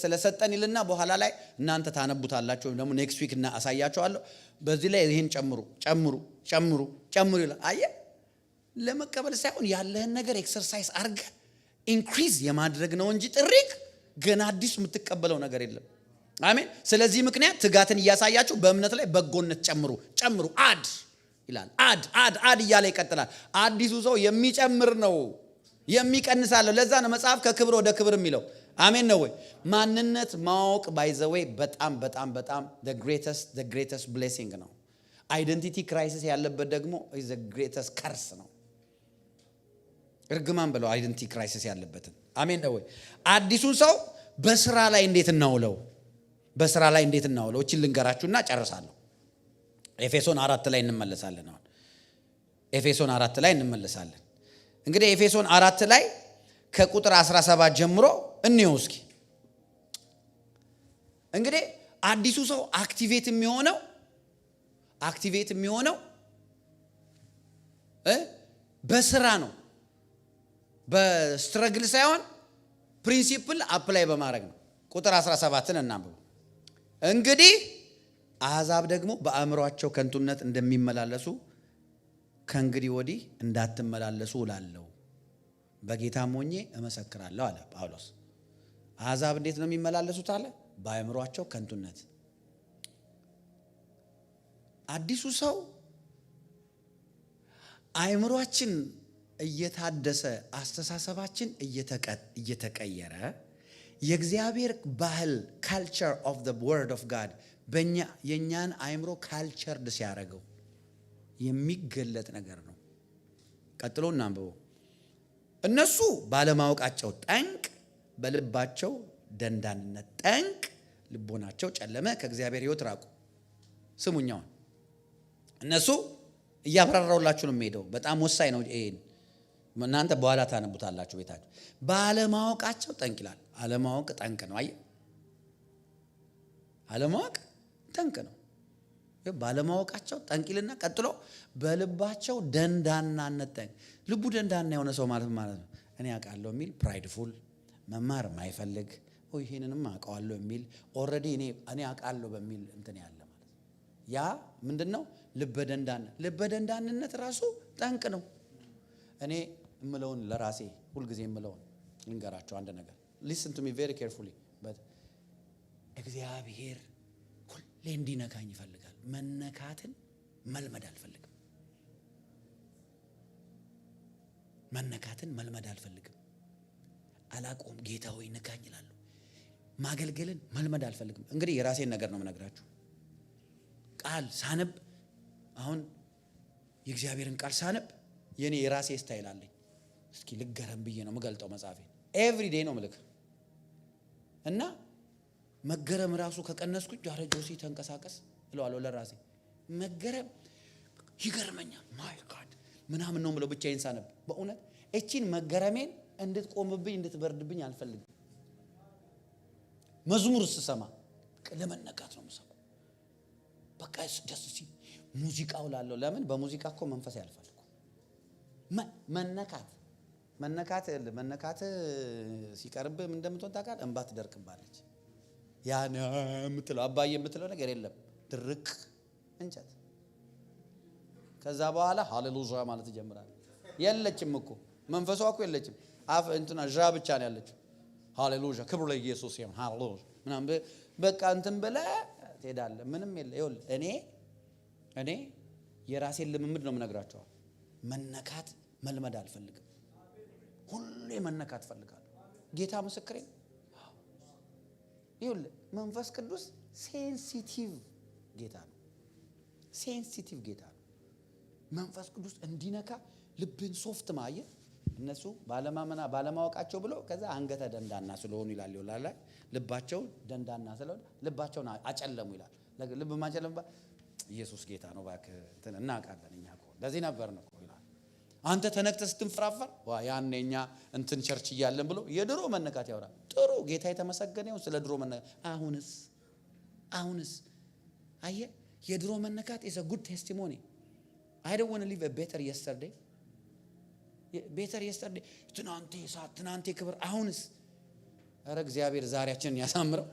ስለሰጠን ይልና በኋላ ላይ እናንተ ታነቡታላችሁ ወይም ደግሞ ኔክስት ዊክ እና አሳያችኋለሁ። በዚህ ላይ ይሄን ጨምሩ ይላል። አየ ለመቀበል ሳይሆን ያለህን ነገር ኤክሰርሳይዝ አርገ ኢንክሪዝ የማድረግ ነው እንጂ ጥሪቅ ገና አዲስ የምትቀበለው ነገር የለም። አሜን። ስለዚህ ምክንያት ትጋትን እያሳያችሁ በእምነት ላይ በጎነት ጨምሩ አድ ይላል። አድ እያለ ይቀጥላል። አዲሱ ሰው የሚጨምር ነው የሚቀንሳል። ለዛ ነው መጽሐፍ ከክብር ወደ ክብር የሚለው። አሜን ነው ወይ? ማንነት ማወቅ ባይዘወይ በጣም the greatest blessing ነው። አይደንቲቲ ክራይሲስ ያለበት ደግሞ is the greatest curse ነው። እርግማን ብለው አይደንቲቲ ክራይሲስ ያለበትን። አሜን ነው ወይ? አዲሱን ሰው በስራ ላይ እንዴት እናውለው? እቺ ልንገራችሁና ጨርሳለሁ። ኤፌሶን 4 ላይ እንመለሳለን። አሁን ኤፌሶን 4 ላይ እንመለሳለን። እንግዲህ ኤፌሶን 4 ላይ ከቁጥር 17 ጀምሮ እንየው እስኪ። እንግዲህ አዲሱ ሰው አክቲቬት የሚሆነው በስራ ነው። በስትረግል ሳይሆን ፕሪንሲፕል አፕላይ በማድረግ ነው። ቁጥር 17ን እናንብብ። እንግዲህ አሕዛብ ደግሞ በአእምሮአቸው ከንቱነት እንደሚመላለሱ ከእንግዲህ ወዲህ እንዳትመላለሱ እላለሁ፣ በጌታም ሆኜ እመሰክራለሁ አለ ጳውሎስ። አሕዛብ እንዴት ነው የሚመላለሱት አለ? በአእምሮአቸው ከንቱነት። አዲሱ ሰው አእምሮአችን እየታደሰ አስተሳሰባችን እየተቀየረ የእግዚአብሔር ባህል ካልቸር ኦፍ ዘ ወርድ ኦፍ ጋድ የኛን አእምሮ ካልቸርድ ሲያደርገው የሚገለጥ ነገር ነው። ቀጥሎ እናንብበው። እነሱ ባለማወቃቸው ጠንቅ፣ በልባቸው ደንዳንነት ጠንቅ ልቦናቸው ጨለመ ከእግዚአብሔር ሕይወት ራቁ። ስሙኛው እነሱ እያብራራውላችሁ ነው የምሄደው። በጣም ወሳኝ ነው ይሄን እናንተ በኋላ ታነቡታላችሁ ቤታችሁ። ባለማወቃቸው ጠንቅ ይላል። አለማወቅ ጠንቅ ነው። አየ አለማወቅ ጠንቅ ነው። ባለማወቃቸው ጠንቂልና ቀጥሎ በልባቸው ደንዳናነት ጠንቅ። ልቡ ደንዳና የሆነ ሰው ማለት ነው እኔ አውቃለሁ የሚል ፕራይድፉል፣ መማር ማይፈልግ ይሄንንም አውቃለሁ የሚል ኦሬዲ እኔ አውቃለሁ በሚል እንትን ያለ ማለት ያ ምንድነው? ልበደንዳንነት ራሱ ጠንቅ ነው። እኔ እምለውን ለራሴ ሁሉ ጊዜ እምለውን ልንገራችሁ አንድ ነገር። listen to me very carefully but እግዚአብሔር ሁሌ እንዲነካኝ ይፈልጋል። መነካትን መልመድ አልፈልግም። መነካትን መልመድ አልፈልግም። አላቆም ጌታ ሆይ ንካኝ እላለሁ። ማገልገልን መልመድ አልፈልግም። እንግዲህ የራሴን ነገር ነው የምነግራችሁ። ቃል ሳነብ አሁን የእግዚአብሔርን ቃል ሳነብ የኔ የራሴ ስታይል አለኝ። እስኪ ልገረም ብዬ ነው የምገልጠው መጽሐፌን ኤቭሪ ዴይ ነው ምልክ እና መገረም ራሱ ከቀነስኩኝ ጃረ ጆሲ ተንቀሳቀስ እለዋለሁ ለራሴ። መገረም ይገርመኛል። ማይ ጋድ ምናምን ነው የምለው ብቻዬን ሳነብ። በእውነት እቺን መገረሜን እንድትቆምብኝ እንድትበርድብኝ አልፈልግም። መዝሙር ስሰማ ለመነካት ነው የምሰማው። በቃ ደስ ሲል ሙዚቃው ላለው ለምን በሙዚቃ እኮ መንፈስ ያልፋል እኮ። መነካት ሲቀርብ ምን እንደምትሆን ታውቃለህ? እንባ ትደርቅባለች። ያን የምትለው አባዬ የምትለው ነገር የለም። ድርቅ እንጨት። ከዛ በኋላ ሃሌሉያ ማለት ይጀምራል። የለችም እኮ መንፈሷ እኮ የለችም። አፍ እንትና ዣ ብቻ ነው ያለችው። ሃሌሉያ ክብሩ ለኢየሱስ ይሁን ሃሌሉያ ምናምን በቃ እንትን ብለህ ትሄዳለህ። ምንም የለ። ይኸውልህ እኔ የራሴን ልምምድ ነው የምነግራቸው። መነካት መልመድ አልፈልግም። ሁሌ መነካት ፈልጋለሁ። ጌታ ምስክሬ። ይኸውልህ መንፈስ ቅዱስ ሴንሲቲቭ ጌታ ነው። ሴንሲቲቭ ጌታ ነው። መንፈስ ቅዱስ እንዲነካ ልብን ሶፍት ማየ እነሱ ባለማወቃቸው ብሎ ከዛ አንገተ ደንዳና ስለሆኑ ይላል ይላል። ልባቸው ደንዳና ስለሆነ ልባቸውን አጨለሙ ይላል። ልብ ማጨለም ኢየሱስ ጌታ ነው። እባክህ እናውቃለን እኛ እኮ ለዚህ ነበር ነው ይላል። አንተ ተነክተህ ስትንፍራፈር ያኔኛ እንትን ቸርች እያለን ብሎ የድሮ መነካት ያወራል። ጥሩ ጌታ የተመሰገነ ይሁን ስለ ድሮ መነካት። አሁንስ አየ የድሮ መነካት is a good testimony. I don't want to live a better yesterday. ትናንቴ ክብር አሁንስ ኧረ እግዚአብሔር ዛሬያችንን ያሳምረው።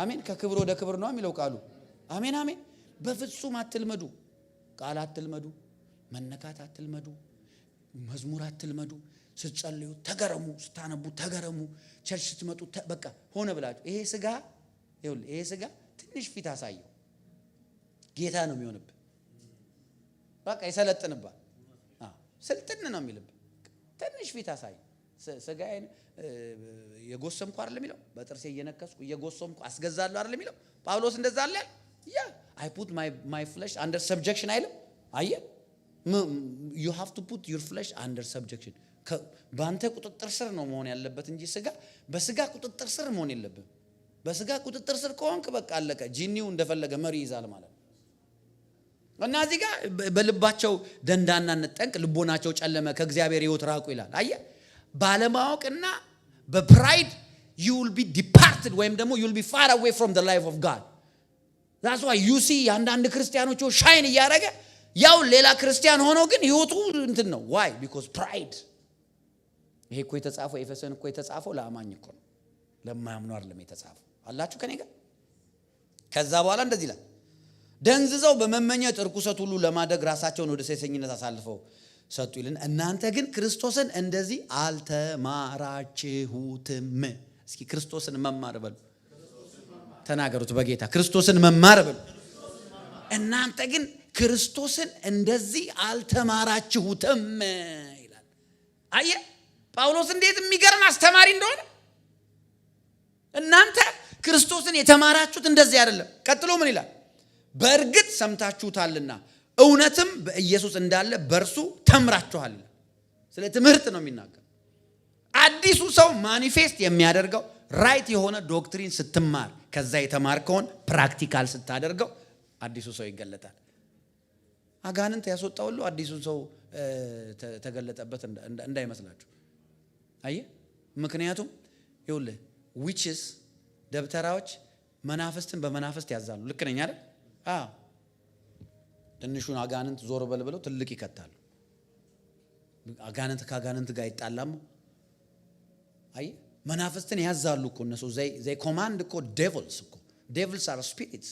አሜን። ከክብር ወደ ክብር ነው የሚለው ቃሉ። አሜን አሜን። በፍጹም አትልመዱ፣ ቃል አትልመዱ፣ መነካት አትልመዱ፣ መዝሙር አትልመዱ። ስትጸልዩ ተገረሙ፣ ስታነቡ ተገረሙ፣ ቸርች ስትመጡ በቃ ሆነ ብላችሁ ይሄ ስጋ ትንሽ ፊት አሳየው ጌታ ነው የሚሆንብህ። በቃ ይሰለጥንባል። ስልጥን ነው የሚልብህ። ትንሽ ፊት አሳይ። ስጋዬን የጎሰምኩ አይደል የሚለው በጥርሴ እየነከስኩ እየጎሰምኩ አስገዛለሁ አይደል የሚለው ጳውሎስ። እንደዛ አለ ያ I put my flesh under subjection አይልም? አየ you have to put your flesh under subjection። በአንተ ቁጥጥር ስር ነው መሆን ያለበት እንጂ በስጋ ቁጥጥር ስር መሆን የለብህም። በስጋ ቁጥጥር ስር ከሆንክ በቃ አለቀ። ጂኒው እንደፈለገ መሪ ይዛል ማለት ነው። እና እዚህ ጋር በልባቸው ደንዳናነት ጠንቅ ልቦናቸው ጨለመ ከእግዚአብሔር ሕይወት ራቁ ይላል። አየ ባለማወቅና በፕራይድ you will be departed ወይም ደግሞ you will be far away from the life of God. that's why you see አንዳንድ ክርስቲያኖች ሻይን እያደረገ ያው ሌላ ክርስቲያን ሆኖ ግን ሕይወቱ እንትን ነው። why? because pride። ይሄ እኮ የተጻፈው ኤፌሶን እኮ የተጻፈው ለአማኝ እኮ ነው፣ ለማያምኑ አይደለም የተጻፈው። አላችሁ ከኔ ጋር? ከዛ በኋላ እንደዚህ ይላል ደንዝዘው በመመኘት ርኩሰት ሁሉ ለማደግ ራሳቸውን ወደ ሴሰኝነት አሳልፈው ሰጡ ይልን። እናንተ ግን ክርስቶስን እንደዚህ አልተማራችሁትም። እስኪ ክርስቶስን መማር በሉ፣ ተናገሩት በጌታ ክርስቶስን መማር በሉ። እናንተ ግን ክርስቶስን እንደዚህ አልተማራችሁትም ይላል። አየ ጳውሎስ እንዴት የሚገርም አስተማሪ እንደሆነ። እናንተ ክርስቶስን የተማራችሁት እንደዚህ አይደለም። ቀጥሎ ምን ይላል? በእርግጥ ሰምታችሁታልና እውነትም በኢየሱስ እንዳለ በእርሱ ተምራችኋል። ስለ ትምህርት ነው የሚናገር። አዲሱ ሰው ማኒፌስት የሚያደርገው ራይት የሆነ ዶክትሪን ስትማር ከዛ የተማርከውን ፕራክቲካል ስታደርገው አዲሱ ሰው ይገለጣል። አጋንንት ያስወጣው ሁሉ አዲሱ ሰው ተገለጠበት እንዳይመስላችሁ። አየ ምክንያቱም ይኸውልህ ዊችስ ደብተራዎች መናፍስትን በመናፍስት ያዛሉ። ልክ ነኝ አይደል? አዎ ትንሹን አጋንንት ዞር በልብለው ትልቅ ይከታሉ። አጋንንት ከአጋንንት ጋር ይጣላሙ። አይ መናፍስትን ያዛሉ እኮ እነሱ they command እኮ devils are spirits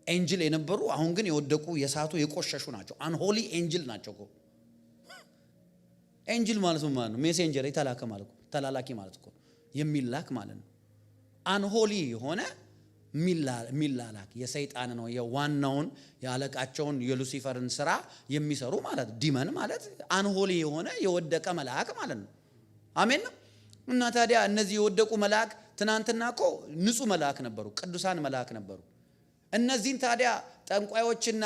ኤንጅል የነበሩ አሁን ግን የወደቁ የሳቱ የቆሸሹ ናቸው። አንሆሊ ኤንጅል ናቸው እኮ። ኤንጅል ማለት ምን ማለት ነው? ሜሴንጀር የተላከ ማለት ነው። ተላላኪ ማለት እኮ የሚላክ ማለት ነው። አንሆሊ የሆነ ሚላላክ የሰይጣን ነው የዋናውን ያለቃቸውን የሉሲፈርን ስራ የሚሰሩ ማለት ዲመን ማለት አንሆሊ የሆነ የወደቀ መልአክ ማለት ነው። አሜን ነው። እና ታዲያ እነዚህ የወደቁ መልአክ ትናንትና እኮ ንጹህ መልአክ ነበሩ፣ ቅዱሳን መልአክ ነበሩ። እነዚህን ታዲያ ጠንቋዮችና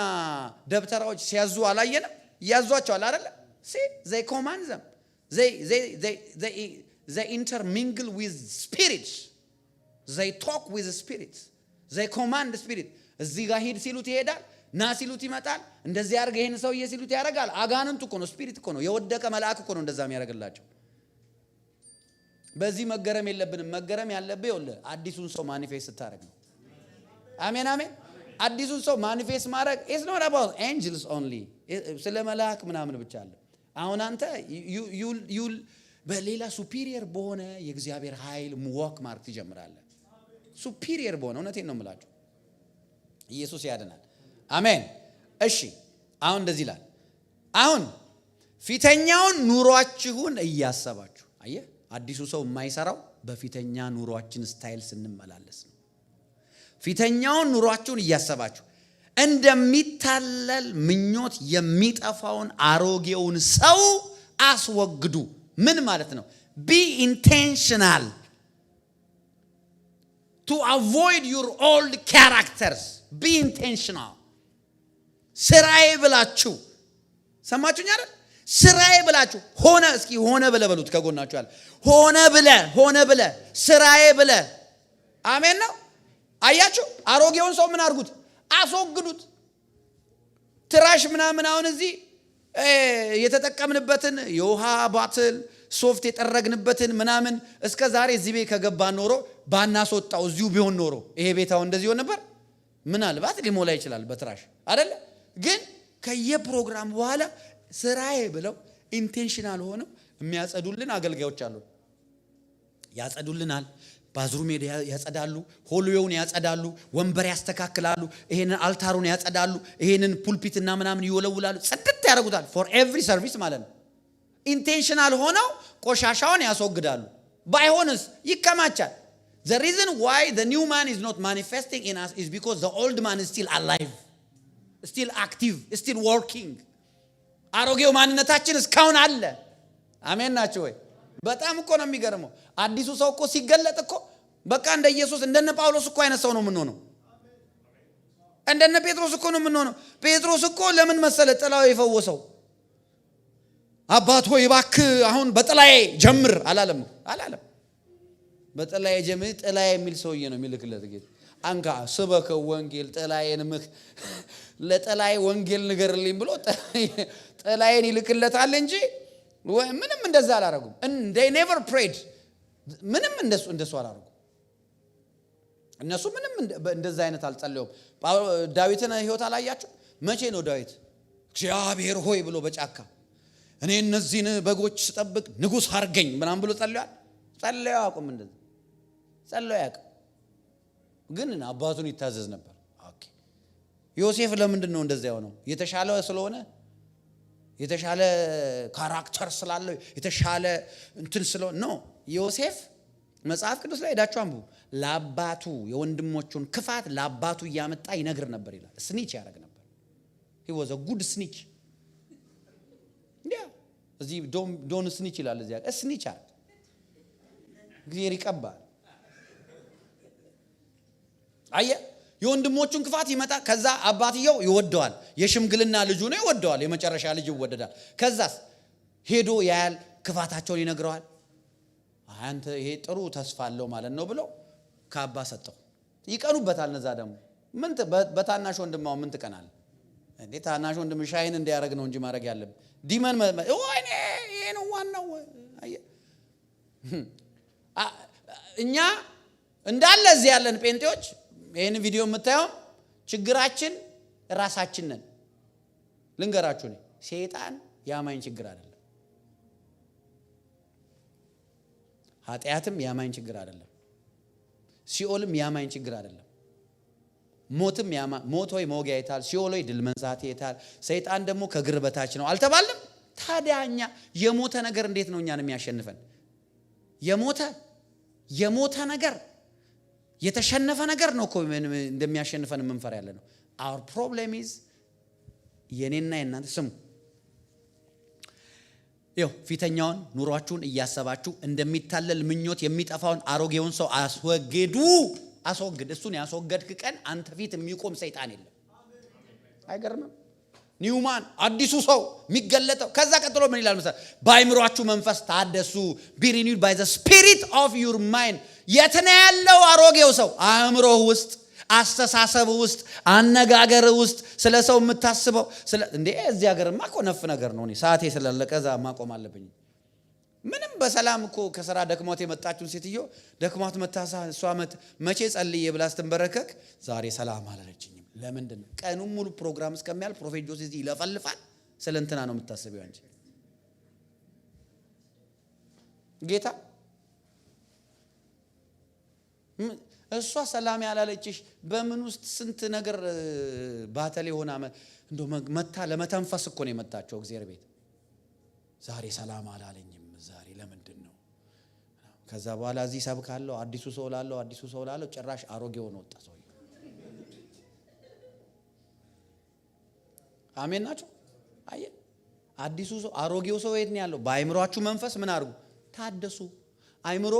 ደብተራዎች ሲያዙ አላየንም? ያዟቸዋል አይደል? see they command them they intermingle with spirits, they talk with spirits, they command spirit። እዚህ ጋር ሂድ ሲሉት ይሄዳል፣ ና ሲሉት ይመጣል፣ እንደዚህ ያርግ ይሄን ሰውዬ ሲሉት ያረጋል። አጋንንቱ እኮ ነው፣ ስፒሪት እኮ ነው፣ የወደቀ መልአክ እኮ ነው እንደዛ የሚያደርግላቸው። በዚህ መገረም የለብንም። መገረም ያለብህ ይኸውልህ አዲሱን ሰው ማኒፌስት ስታደርግ ነው። አሜን አሜን። አዲሱን ሰው ማኒፌስት ማድረግ is not about angels only ስለ መልአክ ምናምን ብቻ አለ። አሁን አንተ you በሌላ ሱፒሪየር በሆነ የእግዚአብሔር ኃይል ሙዋክ ማርክ ትጀምራለህ። ሱፒሪየር በሆነ እውነቴን ነው የምላችሁ። ኢየሱስ ያድናል። አሜን። እሺ አሁን እንደዚህ ይላል። አሁን ፊተኛውን ኑሯችሁን እያሰባችሁ አየህ። አዲሱ ሰው የማይሰራው በፊተኛ ኑሯችን ስታይል ስንመላለስ ነው። ፊተኛውን ኑሯችሁን እያሰባችሁ እንደሚታለል ምኞት የሚጠፋውን አሮጌውን ሰው አስወግዱ። ምን ማለት ነው? be intentional to avoid your old characters. be intentional። ስራዬ ብላችሁ ሰማችሁኝ አይደል? ስራዬ ብላችሁ ሆነ እስኪ ሆነ ብለ በሉት ከጎናችሁ ያለ ሆነ ብለ ስራዬ ብለ። አሜን ነው። አያችሁ አሮጌውን ሰው ምን አድርጉት? አስወግዱት። ትራሽ ምናምን አሁን እዚህ የተጠቀምንበትን የውሃ ባትል ሶፍት የጠረግንበትን ምናምን እስከ ዛሬ እዚህ ቤት ከገባ ኖሮ ባናስወጣው እዚሁ ቢሆን ኖሮ ይሄ ቤታው እንደዚህ ሆነ ነበር። ምናልባት ሊሞላ ይችላል በትራሽ አይደለ? ግን ከየፕሮግራም በኋላ ስራዬ ብለው ኢንቴንሽናል ሆነው የሚያጸዱልን አገልጋዮች አሉ። ያጸዱልናል። ባዝሩም ያጸዳሉ፣ ሆሎውን ያጸዳሉ፣ ወንበር ያስተካክላሉ፣ ይሄንን አልታሩን ያጸዳሉ፣ ይሄንን ፑልፒትና ምናምን ይወለውላሉ፣ ጽድት ያደርጉታል። for every service ማለት ነው። ኢንቴንሽናል ሆነው ቆሻሻውን ያስወግዳሉ። ባይሆንስ ይከማቻል። the reason why the new man is not manifesting in us is because the old man is still alive, still active, still working። አሮጌው ማንነታችን እስካሁን አለ። አሜን ናችሁ ወይ? በጣም እኮ ነው የሚገርመው። አዲሱ ሰው እኮ ሲገለጥ እኮ በቃ እንደ ኢየሱስ እንደነ ጳውሎስ እኮ አይነት ሰው ነው የምንሆነው። እንደነ ጴጥሮስ እኮ ነው የምንሆነው። ጴጥሮስ እኮ ለምን መሰለ ጥላው የፈወሰው? አባት ሆይ እባክህ አሁን በጥላዬ ጀምር አላለም። በጥላዬ ጀምር። ጥላዬ የሚል ሰውዬ ነው የሚልክለት ጌታ። አንጋ ስበከ ወንጌል ጥላዬን ለጥላዬ ወንጌል ንገርልኝ ብሎ ጥላዬን ይልክለታል እንጂ ምንም እንደዛ አላረጉም። they never prayed። ምንም እንደሱ አላረጉም። እነሱ ምንም እንደዛ አይነት አልጸለዩም። ዳዊትን ህይወት አላያችሁ? መቼ ነው ዳዊት እግዚአብሔር ሆይ ብሎ በጫካ እኔ እነዚህን በጎች ስጠብቅ ንጉስ አርገኝ ምናምን ብሎ ጸለዩ አቁም። እንደዛ ጸለዩ አቁም። ግን አባቱን ይታዘዝ ነበር። ኦኬ ዮሴፍ ለምንድን ነው እንደዛ የሆነው? የተሻለ ስለሆነ፣ የተሻለ ካራክተር ስላለው፣ የተሻለ እንትን ስለሆነ ነው። ዮሴፍ መጽሐፍ ቅዱስ ላይ ሄዳችሁ አንብቡ። ለአባቱ የወንድሞቹን ክፋት ለአባቱ እያመጣ ይነግር ነበር ይላል። ስኒች ያደርግ ነበር። he was a good snitch። እዚህ ዶን ስኒች ይላል። እዚህ ያለ ስኒች አለ እግዚአብሔር ይቀባል። አየ የወንድሞቹን ክፋት ይመጣ። ከዛ አባትየው ይወደዋል። የሽምግልና ልጁ ነው ይወደዋል። የመጨረሻ ልጅ ይወደዳል። ከዛስ ሄዶ ያያል፣ ክፋታቸውን ይነግረዋል። አንተ ይሄ ጥሩ ተስፋ አለው ማለት ነው ብለው ካባ ሰጠው። ይቀኑበታል። እነዛ ደግሞ ምን በታናሽ ወንድማው ምን ትቀናል እንዴ? ታናሽ ወንድም ሻይን እንዲያረግ ነው እንጂ ማድረግ ያለብህ ዲመን ወይኔ ይሄ ነው ዋናው። አየ እኛ እንዳለ እዚህ ያለን ጴንጤዎች ይሄን ቪዲዮ የምታየው ችግራችን ራሳችን ነን። ልንገራችሁ ነው ሰይጣን ያማኝ ችግር አይደለም። ኃጢአትም ያማኝ ችግር አይደለም። ሲኦልም ያማኝ ችግር አይደለም። ሞትም ሞት ሆይ መውጊያ ይታል፣ ሲኦል ሆይ ድል መንሳት ይታል፣ ሰይጣን ደግሞ ከግር በታች ነው አልተባለም? ታዲያ እኛ የሞተ ነገር እንዴት ነው እኛን የሚያሸንፈን? የሞተ ነገር የተሸነፈ ነገር ነው እኮ እንደሚያሸንፈን መንፈር ያለ ነው። our problem is የኔና የናንተ ስሙ ይው ፊተኛውን ኑሯችሁን እያሰባችሁ እንደሚታለል ምኞት የሚጠፋውን አሮጌውን ሰው አስወግድ። እሱን ያስወገድክ ቀን አንተ ፊት የሚቆም ሰይጣን የለም። አይገርምም? ኒውማን አዲሱ ሰው የሚገለጠው ከዛ ቀጥሎ ምን ይላል መሰለህ? በአእምሮአችሁ መንፈስ ታደሱ be renewed by the spirit of your mind። የት ነው ያለው አሮጌው ሰው? አእምሮ ውስጥ፣ አስተሳሰብ ውስጥ፣ አነጋገር ውስጥ፣ ስለ ሰው የምታስበው እንዴ እዚህ ሀገርማ እኮ ነፍ ነገር ነው። እኔ ሰዓቴ ስላለቀ እዛ ማቆም አለብኝ። ምንም በሰላም እኮ ከሥራ ደክሟት የመጣችውን ሴትዮ ደክሟት መታሳ እሷ መቼ ጸልዬ ብላ ስትንበረከክ ዛሬ ሰላም አላለችኝም። ለምንድን ነው? ቀኑን ሙሉ ፕሮግራም እስከሚያል ፕሮፌት ጆሴ እዚህ ይለፈልፋል። ስለ እንትና ነው የምታስበው አንቺ። ጌታ እሷ ሰላም ያላለችሽ በምን ውስጥ ስንት ነገር ባተሌ ሆና እንደው መታ ለመተንፈስ እኮ ነው የመጣቸው እግዚአብሔር ቤት። ዛሬ ሰላም አላለኝም ዛሬ ለምንድን ነው? ከዛ በኋላ እዚህ ሰብካለሁ አዲሱ ሰው ላለው ጭራሽ አሮጌው ነው ወጣ ሰው። አሜን ናቸው። አየ አዲሱ ሰው አሮጌው ሰው የት ነው ያለው? በአእምሮአችሁ መንፈስ ምን አድርጉ? ታደሱ። አእምሮ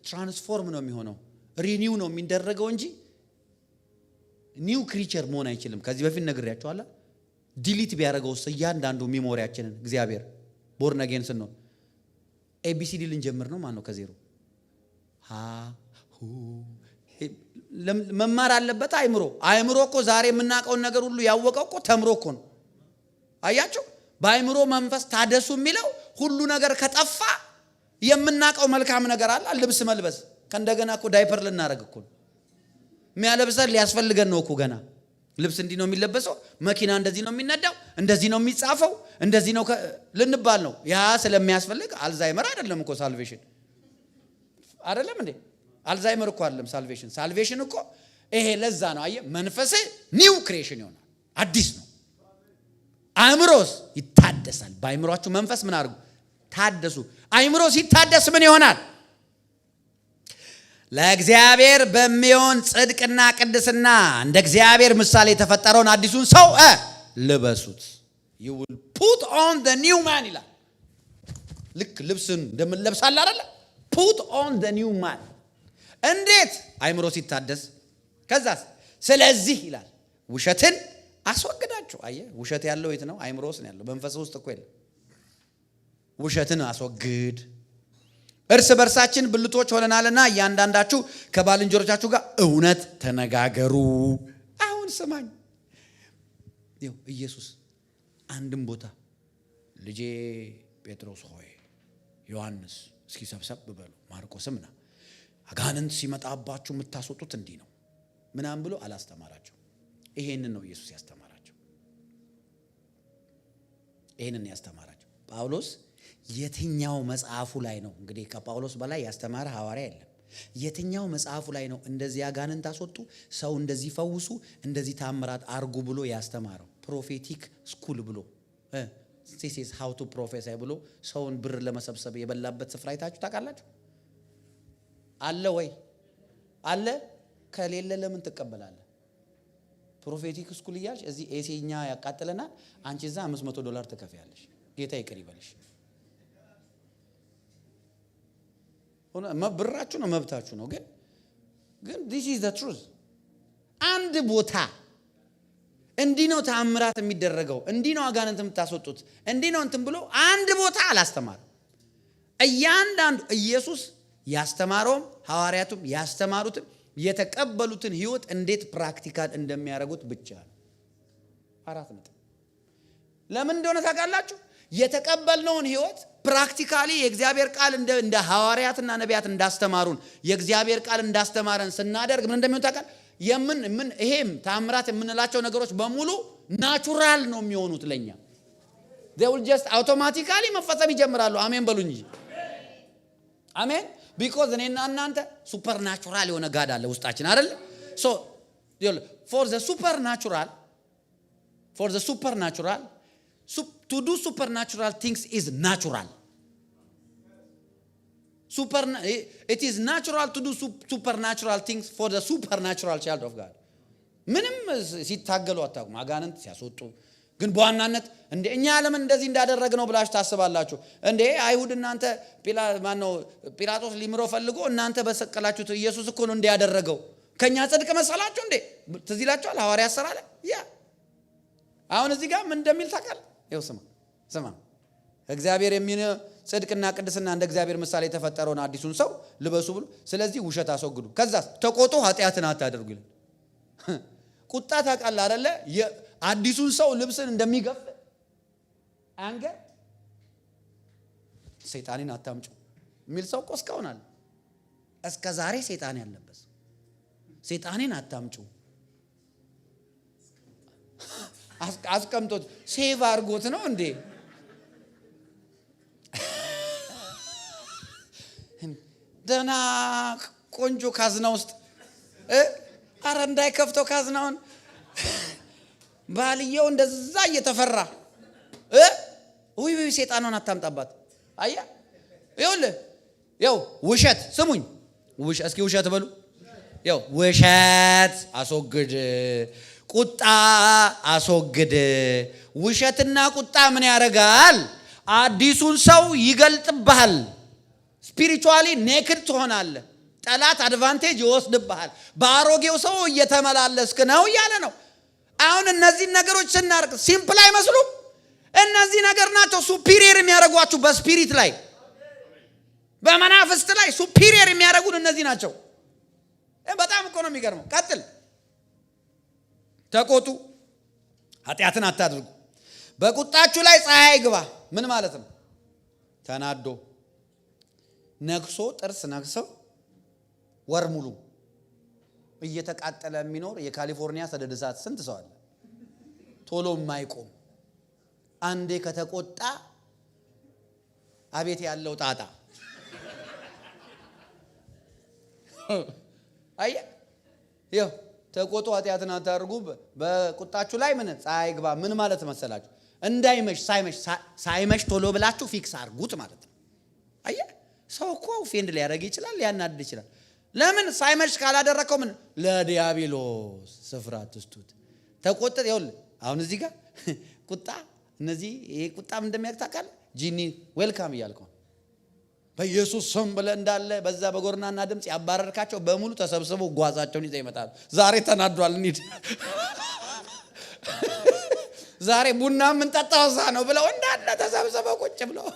ትራንስፎርም ነው የሚሆነው፣ ሪኒው ነው የሚደረገው እንጂ ኒው ክሪቸር መሆን አይችልም። ከዚህ በፊት ነግሬያችኋለሁ። ዲሊት ቢያደርገው እያንዳንዱ ሚሞሪያችንን እግዚአብሔር ቦርን አጌን ስንሆን ኤቢሲዲ ልንጀምር ነው ማን ነው ከዜሮ መማር አለበት። አእምሮ እኮ ዛሬ የምናውቀውን ነገር ሁሉ ያወቀው እኮ ተምሮ እኮ ነው። አያችሁ? በአእምሮ መንፈስ ታደሱ የሚለው ሁሉ ነገር ከጠፋ የምናውቀው መልካም ነገር አለ። ልብስ መልበስ ከእንደገና እኮ ዳይፐር ልናረግ እኮ ነው የሚያለብሰን ሊያስፈልገን ነው እኮ ገና ልብስ እንዲህ ነው የሚለበሰው፣ መኪና እንደዚህ ነው የሚነዳው፣ እንደዚህ ነው የሚጻፈው፣ እንደዚህ ነው ልንባል ነው። ያ ስለሚያስፈልግ አልዛይመር አይደለም እኮ ሳልቬሽን አይደለም እንዴ? አልዛይመር እኮ አይደለም ሳልቬሽን እኮ ይሄ ለዛ ነው። አየ መንፈስ ኒው ክሪኤሽን ይሆናል፣ አዲስ ነው። አእምሮስ ይታደሳል። በአእምሮአችሁ መንፈስ ምን አድርጉ? ታደሱ። አእምሮ ሲታደስ ምን ይሆናል? ለእግዚአብሔር በሚሆን ጽድቅና ቅድስና እንደ እግዚአብሔር ምሳሌ የተፈጠረውን አዲሱን ሰው ልበሱት። you will put on the new man ይላል። ልክ ልብስን እንደምንለብሳል አይደል? put on the new man። እንዴት? አእምሮ ሲታደስ። ከዛስ ስለዚህ ይላል ውሸትን አስወግዳችሁ። አየ ውሸት ያለው የት ነው? አእምሮ ውስጥ ነው ያለው። መንፈስ ውስጥ እኮ የለም። ውሸትን አስወግድ። እርስ በርሳችን ብልቶች ሆነናልና እያንዳንዳችሁ ከባልንጀሮቻችሁ ጋር እውነት ተነጋገሩ። አሁን ስማኝ፣ ይኸው ኢየሱስ አንድም ቦታ ልጄ ጴጥሮስ ሆይ ዮሐንስ እስኪ ሰብሰብ በሉ ማርቆስም ና አጋንንት ሲመጣባችሁ የምታስወጡት እንዲህ ነው ምናምን ብሎ አላስተማራቸው። ይሄንን ነው ኢየሱስ ያስተማራቸው። ይሄንን ያስተማራቸው ጳውሎስ የትኛው መጽሐፉ ላይ ነው እንግዲህ ከጳውሎስ በላይ ያስተማረ ሐዋርያ የለም። የትኛው መጽሐፉ ላይ ነው እንደዚህ አጋንንት አስወጡ፣ ሰው እንደዚህ ፈውሱ፣ እንደዚህ ታምራት አርጉ ብሎ ያስተማረው? ፕሮፌቲክ ስኩል ብሎ this is how to prophesy ብሎ ሰውን ብር ለመሰብሰብ የበላበት ስፍራ አይታችሁ ታውቃላችሁ? አለ ወይ? አለ? ከሌለ ለምን ትቀበላለህ? ፕሮፌቲክ ስኩል እያልሽ እዚህ ኤሲኛ ያቃጥለናል፣ አንቺ እዛ $500 ትከፍያለሽ። ጌታ ይቅር ይበልሽ። ብራችሁ ነው መብታችሁ ነው። ግን this is the truth። አንድ ቦታ እንዲህ ነው ተአምራት የሚደረገው፣ እንዲህ ነው አጋንንት የምታስወጡት፣ እንዲህ ነው እንትን ብሎ አንድ ቦታ አላስተማረም። እያንዳንዱ ኢየሱስ ያስተማረውም ሐዋርያቱም ያስተማሩትም የተቀበሉትን ህይወት እንዴት ፕራክቲካል እንደሚያደርጉት ብቻ ነው። 4 ነጥብ። ለምን እንደሆነ ታውቃላችሁ? የተቀበልነውን ህይወት ፕራክቲካሊ የእግዚአብሔር ቃል እንደ ሐዋርያትና ነቢያት እንዳስተማሩን የእግዚአብሔር ቃል እንዳስተማረን ስናደርግ ምን እንደሚሆን ታውቃል? ይሄም ታምራት የምንላቸው ነገሮች በሙሉ ናቹራል ነው የሚሆኑት ለኛ። they will just automatically መፈጸም ይጀምራሉ። አሜን በሉ እንጂ አሜን። because እኔና እናንተ ሱፐርናቹራል የሆነ ጋድ አለ ውስጣችን አይደል? so for the supernatural to do supernatural things is natural. It is natural to do supernatural things for the supernatural child of God. ምንም ሲታገሉ አታውቁም። አጋንንት ሲያስወጡ ግን በዋናነት እንደ እኛ ዓለም እንደዚህ እንዳደረግነው ብላችሁ ታስባላችሁ እንዴ? አይሁድ እናንተ ጲላጦስ ሊምረው ፈልጎ እናንተ በሰቀላችሁት ኢየሱስ እኮ ነው እንዲያደረገው ከኛ ጽድቅ መሰላችሁ እንዴ? ትዝ ይላችኋል ሐዋርያት ሥራ ላይ ያ አሁን እዚህ ጋር ምን እንደሚል ታውቃለህ? ይኸው ስማ እግዚአብሔር የሚነ ጽድቅና ቅድስና እንደ እግዚአብሔር ምሳሌ የተፈጠረውን አዲሱን ሰው ልበሱ ብሎ ስለዚህ ውሸት አስወግዱ ከዛ ተቆጡ ኃጢአትን አታደርጉ ይላል። ቁጣ ታውቃለህ አይደለ? አዲሱን ሰው ልብስን እንደሚገፍ አንገር ሰይጣንን አታምጩ የሚል ሰው እኮ እስካሁን አለ። እስከ ዛሬ ሰይጣን ያለበት ሰይጣንን አታምጩ አስቀምጦት ሴቭ አድርጎት ነው እንዴ? ደና ቆንጆ ካዝና ውስጥ አረ እንዳይከፍተው ካዝናውን ባልየው እንደዛ እየተፈራ ወይ ሰይጣኑን አታምጣባት። አያ ይኸውልህ ውሸት ስሙኝ እስኪ ውሸት በሉ። ውሸት አስወግድ፣ ቁጣ አስወግድ። ውሸትና ቁጣ ምን ያደርጋል? አዲሱን ሰው ይገልጥብሃል። ስፒሪቹዋሊ ኔክድ ትሆናለህ። ጠላት አድቫንቴጅ ይወስድብሃል። በአሮጌው ሰው እየተመላለስክ ነው እያለ ነው። አሁን እነዚህ ነገሮች ስናርቅ ሲምፕል አይመስሉም? እነዚህ ነገር ናቸው ሱፒሪየር የሚያደርጓችሁ በስፒሪት ላይ በመናፍስት ላይ ሱፒሪየር የሚያደርጉን እነዚህ ናቸው። በጣም እኮ ነው የሚገርመው። ቀጥል። ተቆጡ፣ ኃጢአትን አታድርጉ። በቁጣችሁ ላይ ፀሐይ ግባ። ምን ማለት ነው? ተናዶ ነክሶ ጥርስ ነክሰው ወር ሙሉ እየተቃጠለ የሚኖር የካሊፎርኒያ ሰደድ እሳት ስንት ሰው አለ? ቶሎ የማይቆም አንዴ ከተቆጣ አቤት ያለው ጣጣ። አየ ተቆጡ፣ ኃጢአትን አታድርጉ። በቁጣችሁ ላይ ምን ፀሐይ ግባ። ምን ማለት መሰላችሁ? እንዳይመሽ ሳይመሽ ቶሎ ብላችሁ ፊክስ አድርጉት ማለት ነው። አየ ሰው እኮ ፌንድ ሊያደርግ ይችላል፣ ሊያናድድ ይችላል። ለምን ሳይመሽ ካላደረከው ምን ለዲያብሎስ ስፍራ አትስጡት። ተቆጥተ ይኸውልህ አሁን እዚህ ጋር ቁጣ እነዚህ ይሄ ቁጣም እንደሚያክታካል ጂኒ ዌልካም እያልከው በኢየሱስ ስም ብለህ እንዳለ በዛ በጎርናና ድምጽ ያባረርካቸው በሙሉ ተሰብስበው ጓዛቸውን ይዘው ይመጣሉ። ዛሬ ተናዷል እንሂድ ዛሬ ቡና ምን ጠጣው እዛ ነው ብለው እንዳለ ተሰብስበው ቁጭ ብለው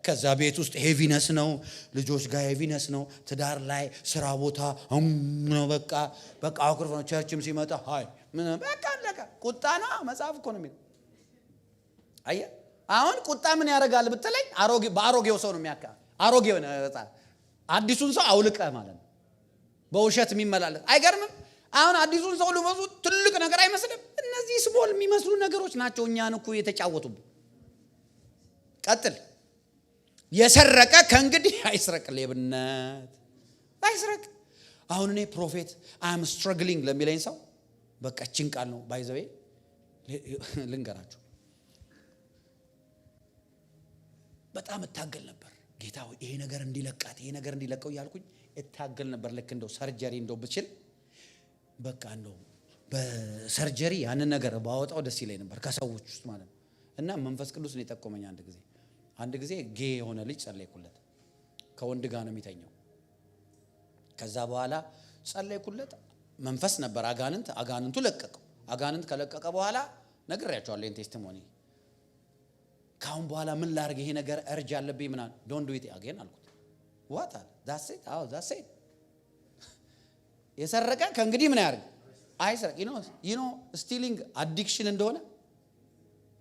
ከዛ ቤት ውስጥ ሄቪነስ ነው፣ ልጆች ጋር ሄቪነስ ነው፣ ትዳር ላይ ስራ ቦታ ነው። በቃ አኩርፍ ነው። ቸርችም ሲመጣ ሃይ ምን በቃ አለቀ። ቁጣ ነው መጽሐፍ እኮ ነው የሚለው። አየ አሁን ቁጣ ምን ያደርጋል ብትለኝ በአሮጌው ሰው ነው የሚያካ አሮጌው ነው። አዲሱን ሰው አውልቀ ማለት ነው። በውሸት የሚመላለስ አይገርምም? አሁን አዲሱን ሰው ልበሱ ትልቅ ነገር አይመስልም? እነዚህ ስሞል የሚመስሉ ነገሮች ናቸው እኛን እኮ የተጫወቱብን። ቀጥል። የሰረቀ ከእንግዲህ አይስረቅ። ሌብነት አይስረቅ። አሁን እኔ ፕሮፌት አም ስትራግሊንግ ለሚለኝ ሰው በቃ እቺን ቃል ነው ባይዘዌ ልንገራችሁ። በጣም እታገል ነበር። ጌታ ሆይ ይሄ ነገር እንዲለቀው እያልኩኝ እታገል ነበር። ልክ እንደው ሰርጀሪ እንደው ብችል በቃ እንደው በሰርጀሪ ያንን ነገር ባወጣው ደስ ይለኝ ነበር ከሰዎች ውስጥ ማለት ነው። እና መንፈስ ቅዱስ ነው የጠቆመኝ። አንድ ጊዜ ጌ የሆነ ልጅ ጸለይኩለት። ከወንድ ጋር ነው የሚተኛው። ከዛ በኋላ ጸለይኩለት። መንፈስ ነበር አጋንንቱ ለቀቀው። አጋንንት ከለቀቀ በኋላ ነግሬያቸዋለሁ ቴስቲሞኒ። ካሁን በኋላ ምን ላርግ ይሄ ነገር እርጅ አለብኝ ምናምን ዶንት ዱ ኢት አገን አልኩት። ዋት አለ ዳትስ ኢት አዎ ዳትስ ኢት የሰረቀ ከእንግዲህ ምን ያርግ አይስረቅ you know stealing addiction እንደሆነ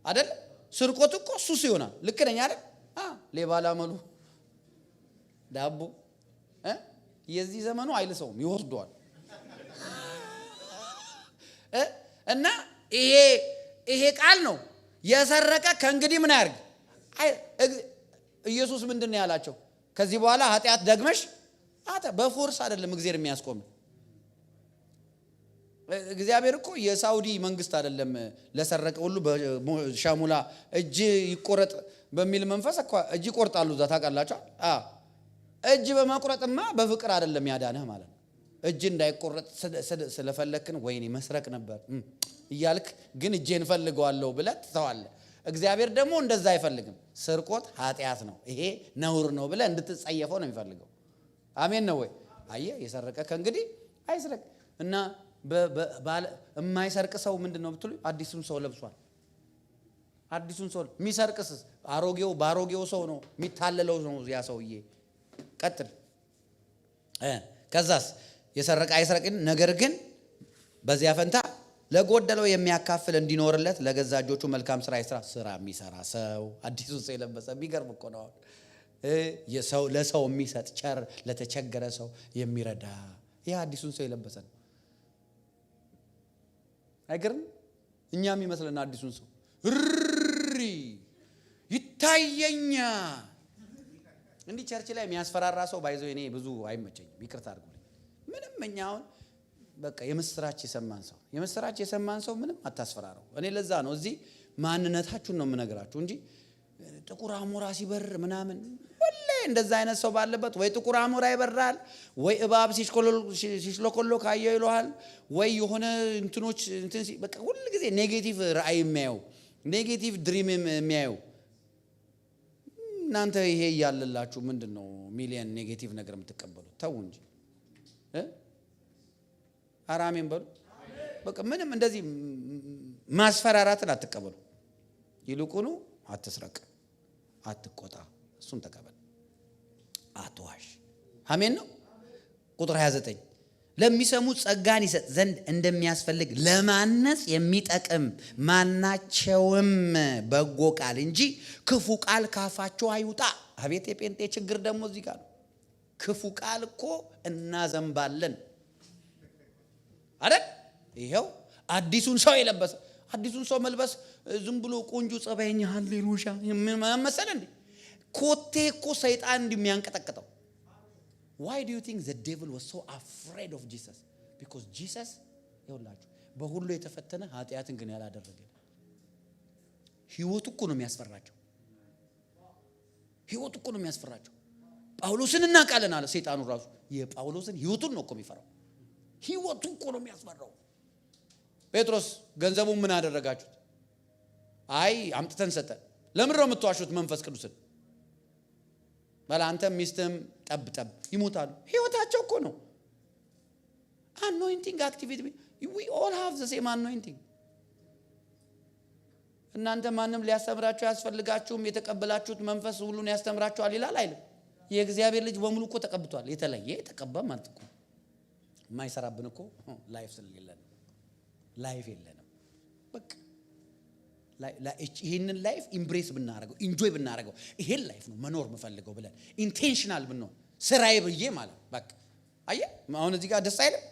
አይደል ስርቆት እኮ ሱስ ይሆናል ልክ ነኝ አይደል ሌባ ላመሉ ዳቦ የዚህ ዘመኑ አይልሰውም ይወስደዋል እና ይሄ ቃል ነው የሰረቀ ከእንግዲህ ምን ያርግ ኢየሱስ ምንድነው ያላቸው ከዚህ በኋላ ኃጢአት ደግመሽ በፎርስ አይደለም እግዚአብሔር የሚያስቆም እግዚአብሔር እኮ የሳውዲ መንግስት አይደለም ለሰረቀ ሁሉ በሻሙላ እጅ ይቆረጥ በሚል መንፈስ እኮ እጅ ይቆርጣሉ ዛታ ታውቃላችሁ እጅ በመቁረጥማ በፍቅር አይደለም ያዳነህ ማለት ነው እጅ እንዳይቆረጥ ስለፈለክን ወይኔ መስረቅ ነበር ይያልክ ግን እጄን ፈልገዋለሁ ብለህ ትተዋለህ እግዚአብሔር ደግሞ እንደዛ አይፈልግም ስርቆት ኃጢአት ነው ይሄ ነውር ነው ብለህ እንድትጸየፈው ነው የሚፈልገው አሜን ነው ወይ አየ የሰረቀ ከእንግዲህ አይስረቅ እና የማይሰርቅ ሰው ምንድነው ብትሉ አዲሱን ሰው ለብሷል አዲሱን ሰው የሚሰርቅስ ባሮጌው ሰው ነው የሚታለለው ነው ያ ሰውዬ ቀጥል ከዛስ የሰረቀ አይስረቅን ነገር ግን በዚያ ፈንታ ለጎደለው የሚያካፍል እንዲኖርለት ለገዛ እጆቹ መልካም ስራ ይስራ ስራ የሚሰራ ሰው አዲሱን ሰው የለበሰ ቢገርም እኮ ነው የሰው ለሰው የሚሰጥ ቸር ለተቸገረ ሰው የሚረዳ ያ አዲሱን ሰው የለበሰ ነው አይገርም እኛም ይመስለና አዲሱን ሰው ይታየኛ እንዲህ ቸርች ላይ የሚያስፈራራ ሰው ባይዘው እኔ ብዙ አይመቸኝም ይቅርታ አድርጉልኝ ምንም እኛውን በቃ የምስራች የሰማን ሰው ምንም አታስፈራራው እኔ ለዛ ነው እዚህ ማንነታችሁን ነው የምነግራችሁ እንጂ ጥቁር አሞራ ሲበር ምናምን ሁሌ እንደዛ አይነት ሰው ባለበት ወይ ጥቁር አሞራ ይበራል ወይ እባብ ሲሽሎኮሎ ካየው ይሏል ወይ የሆነ እንትኖች በቃ ሁሉ ጊዜ ኔጌቲቭ ራእይ የሚያየው ኔጌቲቭ ድሪም የሚያየው እናንተ ይሄ ያለላችሁ ምንድነው ሚሊየን ኔጌቲቭ ነገር የምትቀበሉት ተው እንጂ አራሜን በሉ በቃ ምንም እንደዚህ ማስፈራራትን አትቀበሉ ይልቁኑ አትስረቅ አትቆጣ እሱን ተቀበል አትዋሽ አሜን ነው ቁጥር 29 ለሚሰሙት ጸጋን ይሰጥ ዘንድ እንደሚያስፈልግ ለማነጽ የሚጠቅም ማናቸውም በጎ ቃል እንጂ ክፉ ቃል ካፋቸው አይውጣ አቤት የጴንጤ ችግር ደግሞ እዚህ ጋር ክፉ ቃል እኮ እናዘንባለን አይደል ይሄው አዲሱን ሰው የለበሰ አዲሱን ሰው መልበስ ዝም ብሎ ቆንጆ ጸባይኛ ሃሌሉያ መሰለ እንዴ ኮቴ እኮ ሰይጣን እንደሚያንቀጠቅጠው why do you think the devil was so afraid of Jesus because Jesus ይኸውላችሁ በሁሉ የተፈተነ ኃጢአትን ግን ያላደረገ ህይወቱ እኮ ነው የሚያስፈራቸው ጳውሎስን እናቃለን አለ ሰይጣኑ ራሱ የጳውሎስን ህይወቱን ነው እኮ የሚፈራው ህይወቱ እኮ ነው የሚያስፈራው ጴጥሮስ ገንዘቡን ምን አደረጋችሁት አይ አምጥተን ሰጠን ለምን ነው የምትዋሹት መንፈስ ቅዱስን ባላንተ ሚስትም ጠብጠብ ይሞታሉ ህይወታቸው እኮ ነው anointing activity we all have the same anointing እናንተ ማንንም ሊያስተምራችሁ ያስፈልጋችሁም የተቀበላችሁት መንፈስ ሁሉን ያስተምራችኋል ይላል አይደል የእግዚአብሔር ልጅ በሙሉ እኮ ተቀብቷል የተለየ ተቀባ ማለት እኮ ማይሰራብን እኮ ላይፍ ስለሌለን ላይፍ የለንም በቃ ይሄንን ላይፍ ኢምብሬስ ብናረጋው ኢንጆይ ብናረጋው ይሄን ላይፍ ነው መኖር መፈልገው ብለን ኢንቴንሽናል ብንሆን ስራዬ ብዬ ማለት በቃ አየ አሁን እዚህ ጋር ደስ አይልም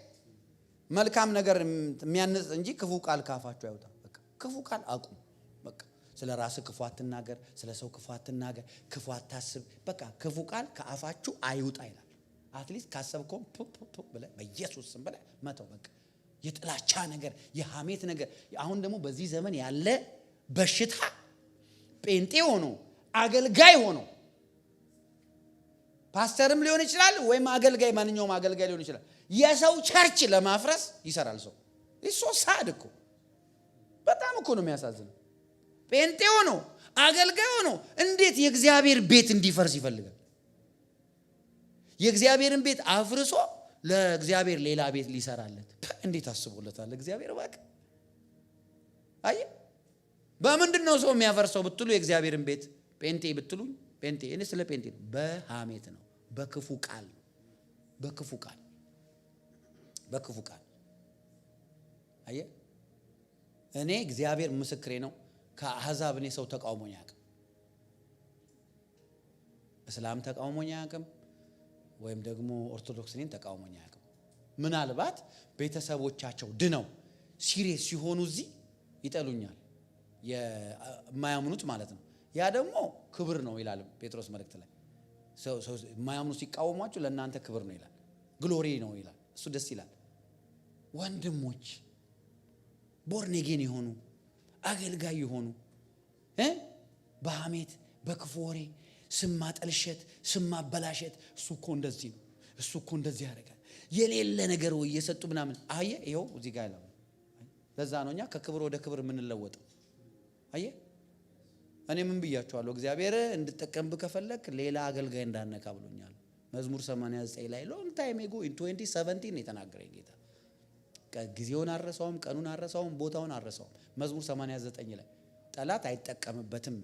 መልካም ነገር የሚያነጽ እንጂ ክፉ ቃል ካፋችሁ አይወጣ በቃ ክፉ ቃል አቁም በቃ ስለ ራስ ክፉ አትናገር ስለ ሰው ክፉ አትናገር ክፉ አታስብ በቃ ክፉ ቃል ከአፋችሁ አይውጣ ይላል አትሊስት ካሰብከው ብለ በኢየሱስ ስም ብለ መተው በቃ የጥላቻ ነገር የሐሜት ነገር አሁን ደግሞ በዚህ ዘመን ያለ በሽታ ጴንጤ ሆኖ አገልጋይ ሆኖ ፓስተርም ሊሆን ይችላል ወይም አገልጋይ ማንኛውም አገልጋይ ሊሆን ይችላል የሰው ቸርች ለማፍረስ ይሰራል ሰው እሱ ሳድኮ በጣም እኮ ነው የሚያሳዝነው ጴንጤ ሆኖ አገልጋይ ሆኖ እንዴት የእግዚአብሔር ቤት እንዲፈርስ ይፈልጋል የእግዚአብሔርን ቤት አፍርሶ ለእግዚአብሔር ሌላ ቤት ሊሰራለት እንዴት አስቦለታል እግዚአብሔር ባክ አይ በምንድነው ሰው የሚያፈርሰው ብትሉ የእግዚአብሔርን ቤት ጴንጤ ብትሉኝ ጴንጤ እኔ ስለ ጴንጤ በሐሜት ነው በክፉ ቃል አየ እኔ እግዚአብሔር ምስክሬ ነው ከአሕዛብ እኔ ሰው ተቃውሞኝ አያውቅም እስላም ተቃውሞኝ አያውቅም ወይም ደግሞ ኦርቶዶክስ ነኝ ተቃውሞኝ አያውቅም ምናልባት ቤተሰቦቻቸው ድነው ሲሪየስ ሲሆኑ እዚህ ይጠሉኛል የማያምኑት ማለት ነው ያ ደግሞ ክብር ነው ይላል ጴጥሮስ መልእክት ላይ ሰው የማያምኑ ሲቃወሟችሁ ለእናንተ ክብር ነው ይላል ግሎሪ ነው ይላል እሱ ደስ ይላል ወንድሞች ቦርኔጌን የሆኑ አገልጋይ የሆኑ በሐሜት በክፉ ወሬ ስም ማጠልሸት ስም ማበላሸት እሱ እኮ እንደዚህ ነው እሱ እኮ እንደዚህ ያደርጋል የሌለ ነገር ወይ እየሰጡ ምናምን አየ ይኸው እዚህ ጋር ያለው ለዛ ነውኛ ከክብር ወደ ክብር የምንለወጠው አየ እኔ ምን ብያቸዋለሁ እግዚአብሔር እንድጠቀምብ ከፈለክ ሌላ አገልጋይ እንዳነካ ብሎኛል መዝሙር 89 ላይ ሎንግ ታይም አጎ ኢን 2017 ነው የተናገረኝ ጌታ ጊዜውን አረሳውም ቀኑን አረሳውም ቦታውን አረሳውም መዝሙር 89 ላይ ጠላት አይጠቀምበትም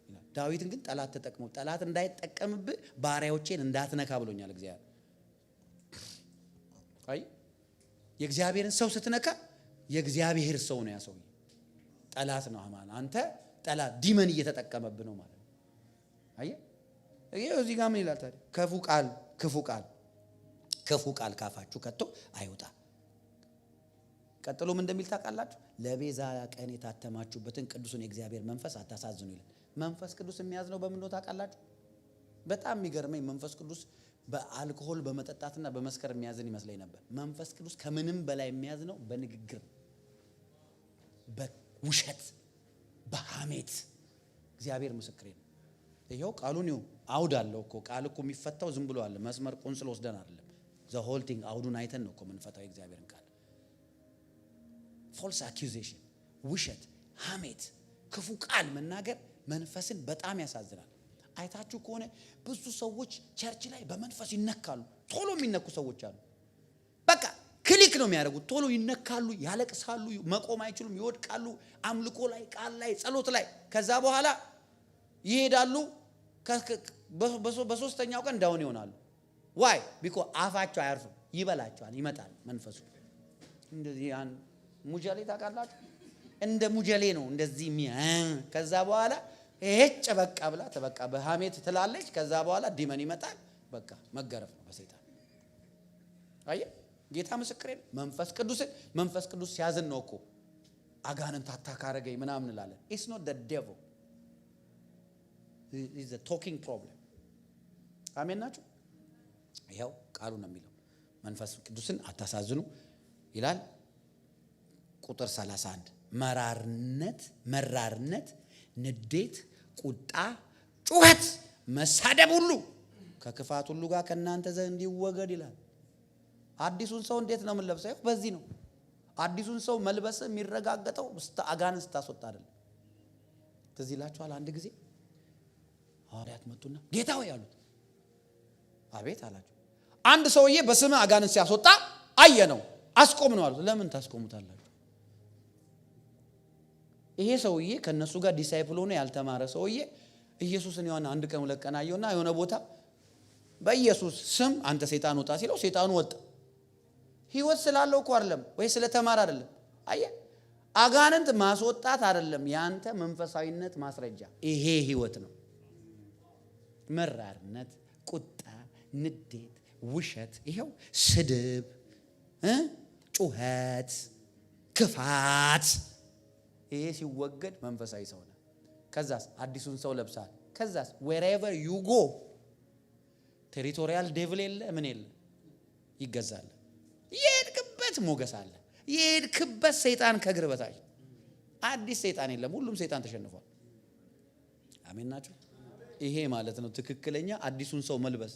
ይላል ዳዊትን ግን ጠላት ተጠቅመው ጠላት እንዳይጠቀምብ ባሪያዎቼን እንዳትነካ ብሎኛል እግዚአብሔር አይ የእግዚአብሔርን ሰው ስትነካ የእግዚአብሔር ሰው ነው ያሰው ጠላት ነው አማን አንተ ጠላት ዲመን እየተጠቀመብህ ነው ማለት አይ እዚህ ጋር ምን ይላል ታዲያ ክፉ ቃል ካፋችሁ ከቶ አይውጣ ቀጥሎ ምን እንደሚል ታውቃላችሁ ለቤዛ ቀን የታተማችሁበትን ቅዱሱን የእግዚአብሔር መንፈስ አታሳዝኑ ይላል መንፈስ ቅዱስ የሚያዝነው በምን ነው ታውቃላችሁ በጣም የሚገርመኝ መንፈስ ቅዱስ በአልኮሆል በመጠጣትና በመስከር የሚያዝን ይመስለኝ ነበር መንፈስ ቅዱስ ከምንም በላይ የሚያዝነው በንግግር በውሸት በሐሜት እግዚአብሔር ምስክሬ ነው ይሄው ቃሉን ነው አውድ አለው እኮ ቃል እኮ የሚፈታው ዝም ብሎ አለ መስመር ቆንጽል ወስደን አይደለም ዘ ሆል ቲንግ አውዱን አይተን ነው እኮ የምንፈታው የእግዚአብሔርን ቃል false accusation ውሸት ሐሜት ክፉ ቃል መናገር መንፈስን በጣም ያሳዝናል አይታችሁ ከሆነ ብዙ ሰዎች ቸርች ላይ በመንፈስ ይነካሉ ቶሎ የሚነኩ ሰዎች አሉ በቃ ክሊክ ነው የሚያደርጉት ቶሎ ይነካሉ ያለቅሳሉ መቆም አይችሉም ይወድቃሉ አምልኮ ላይ ቃል ላይ ጸሎት ላይ ከዛ በኋላ ይሄዳሉ በሶስተኛው ቀን ዳውን ይሆናሉ ዋይ ቢኮ አፋቸው አያርፉም ይበላቸዋል ይመጣል መንፈሱ እንደዚህ ያን ሙጀሌ ታውቃላችሁ እንደ ሙጀሌ ነው እንደዚህ ከዛ በኋላ እጭ በቃ ብላ ተበቃ በሐሜት ትላለች ከዛ በኋላ ዲመን ይመጣል በቃ መገረፍ ነው በሰይጣን አየ ጌታ ምስክሬ መንፈስ ቅዱስ ሲያዝን ነው እኮ አጋንንት አታካረገኝ ምናምን እንላለን it's not the devil it's a talking problem አሜን ናችሁ ይሄው ቃሉ ነው የሚለው መንፈስ ቅዱስን አታሳዝኑ ይላል ቁጥር 31 መራርነት ንዴት ቁጣ ጩኸት መሳደብ ሁሉ ከክፋት ሁሉ ጋር ከናንተ ዘንድ ይወገድ ይላል አዲሱን ሰው እንዴት ነው የምንለብሰው በዚህ ነው አዲሱን ሰው መልበስ የሚረጋገጠው አጋንንት ስታስወጣ አይደለም ትዝ ይላችኋል አንድ ጊዜ ሐዋርያት መጡና ጌታ ሆይ አሉት አቤት አላቸው አንድ ሰውዬ በስም አጋንንት ሲያስወጣ አየነው አስቆም ነው አሉት ለምን ታስቆሙታላችሁ ይሄ ሰውዬ ከነሱ ጋር ዲሳይፕል ሆኖ ያልተማረ ሰውዬ ኢየሱስን የሆነ አንድ ቀን ለቀና አየውና የሆነ ቦታ በኢየሱስ ስም አንተ ሰይጣን ወጣ ሲለው ሰይጣኑ ወጣ ህይወት ስላለው እኮ አይደለም ወይ ስለተማረ አይደለም አየ አጋንንት ማስወጣት አይደለም ያንተ መንፈሳዊነት ማስረጃ ይሄ ህይወት ነው መራርነት ቁጣ ንዴት ውሸት ይሄው ስድብ ጩኸት ክፋት ይሄ ሲወገድ መንፈሳዊ ሰው ነው ከዛስ አዲሱን ሰው ለብሳል ከዛስ wherever you go ቴሪቶሪያል ዴቪል የለ ምን የለ ይገዛል የሄድክበት ሞገስ አለ የሄድክበት ሰይጣን ከእግር በታች አዲስ ሰይጣን የለም ሁሉም ሰይጣን ተሸንፏል አሜን ናችሁ ይሄ ማለት ነው ትክክለኛ አዲሱን ሰው መልበስ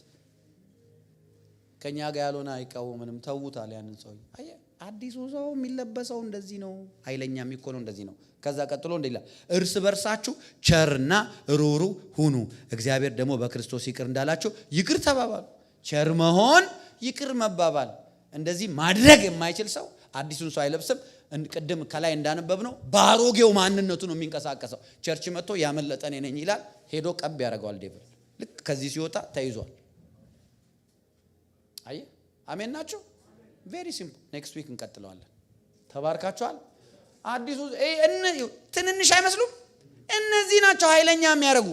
ከኛ ጋር ያልሆነ አይቃወምንም ተውታል ያንን ሰው አየ አዲሱ ሰው የሚለበሰው እንደዚህ ነው ኃይለኛ የሚኮነው እንደዚህ ነው ከዛ ቀጥሎ እንደይላል እርስ በርሳችሁ ቸርና ሩሩ ሁኑ እግዚአብሔር ደግሞ በክርስቶስ ይቅር እንዳላችሁ ይቅር ተባባሉ ቸር መሆን ይቅር መባባል እንደዚህ ማድረግ የማይችል ሰው አዲሱን ሰው አይለብስም። ቅድም ከላይ እንዳነበብ ነው ባሮጌው ማንነቱ ነው የሚንቀሳቀሰው። ቸርች መጥቶ ያመለጠን ነኝ ይላል። ሄዶ ቀብ ያደርገዋል ዴቪል። ልክ ከዚህ ሲወጣ ተይዟል። አይ አሜን ናችሁ። ቬሪ ሲምፕል። ኔክስት ዊክ እንቀጥለዋለን። ተባርካችኋል። አዲሱ ትንንሽ አይመስሉም? እነዚህ ናቸው ኃይለኛ የሚያደርጉ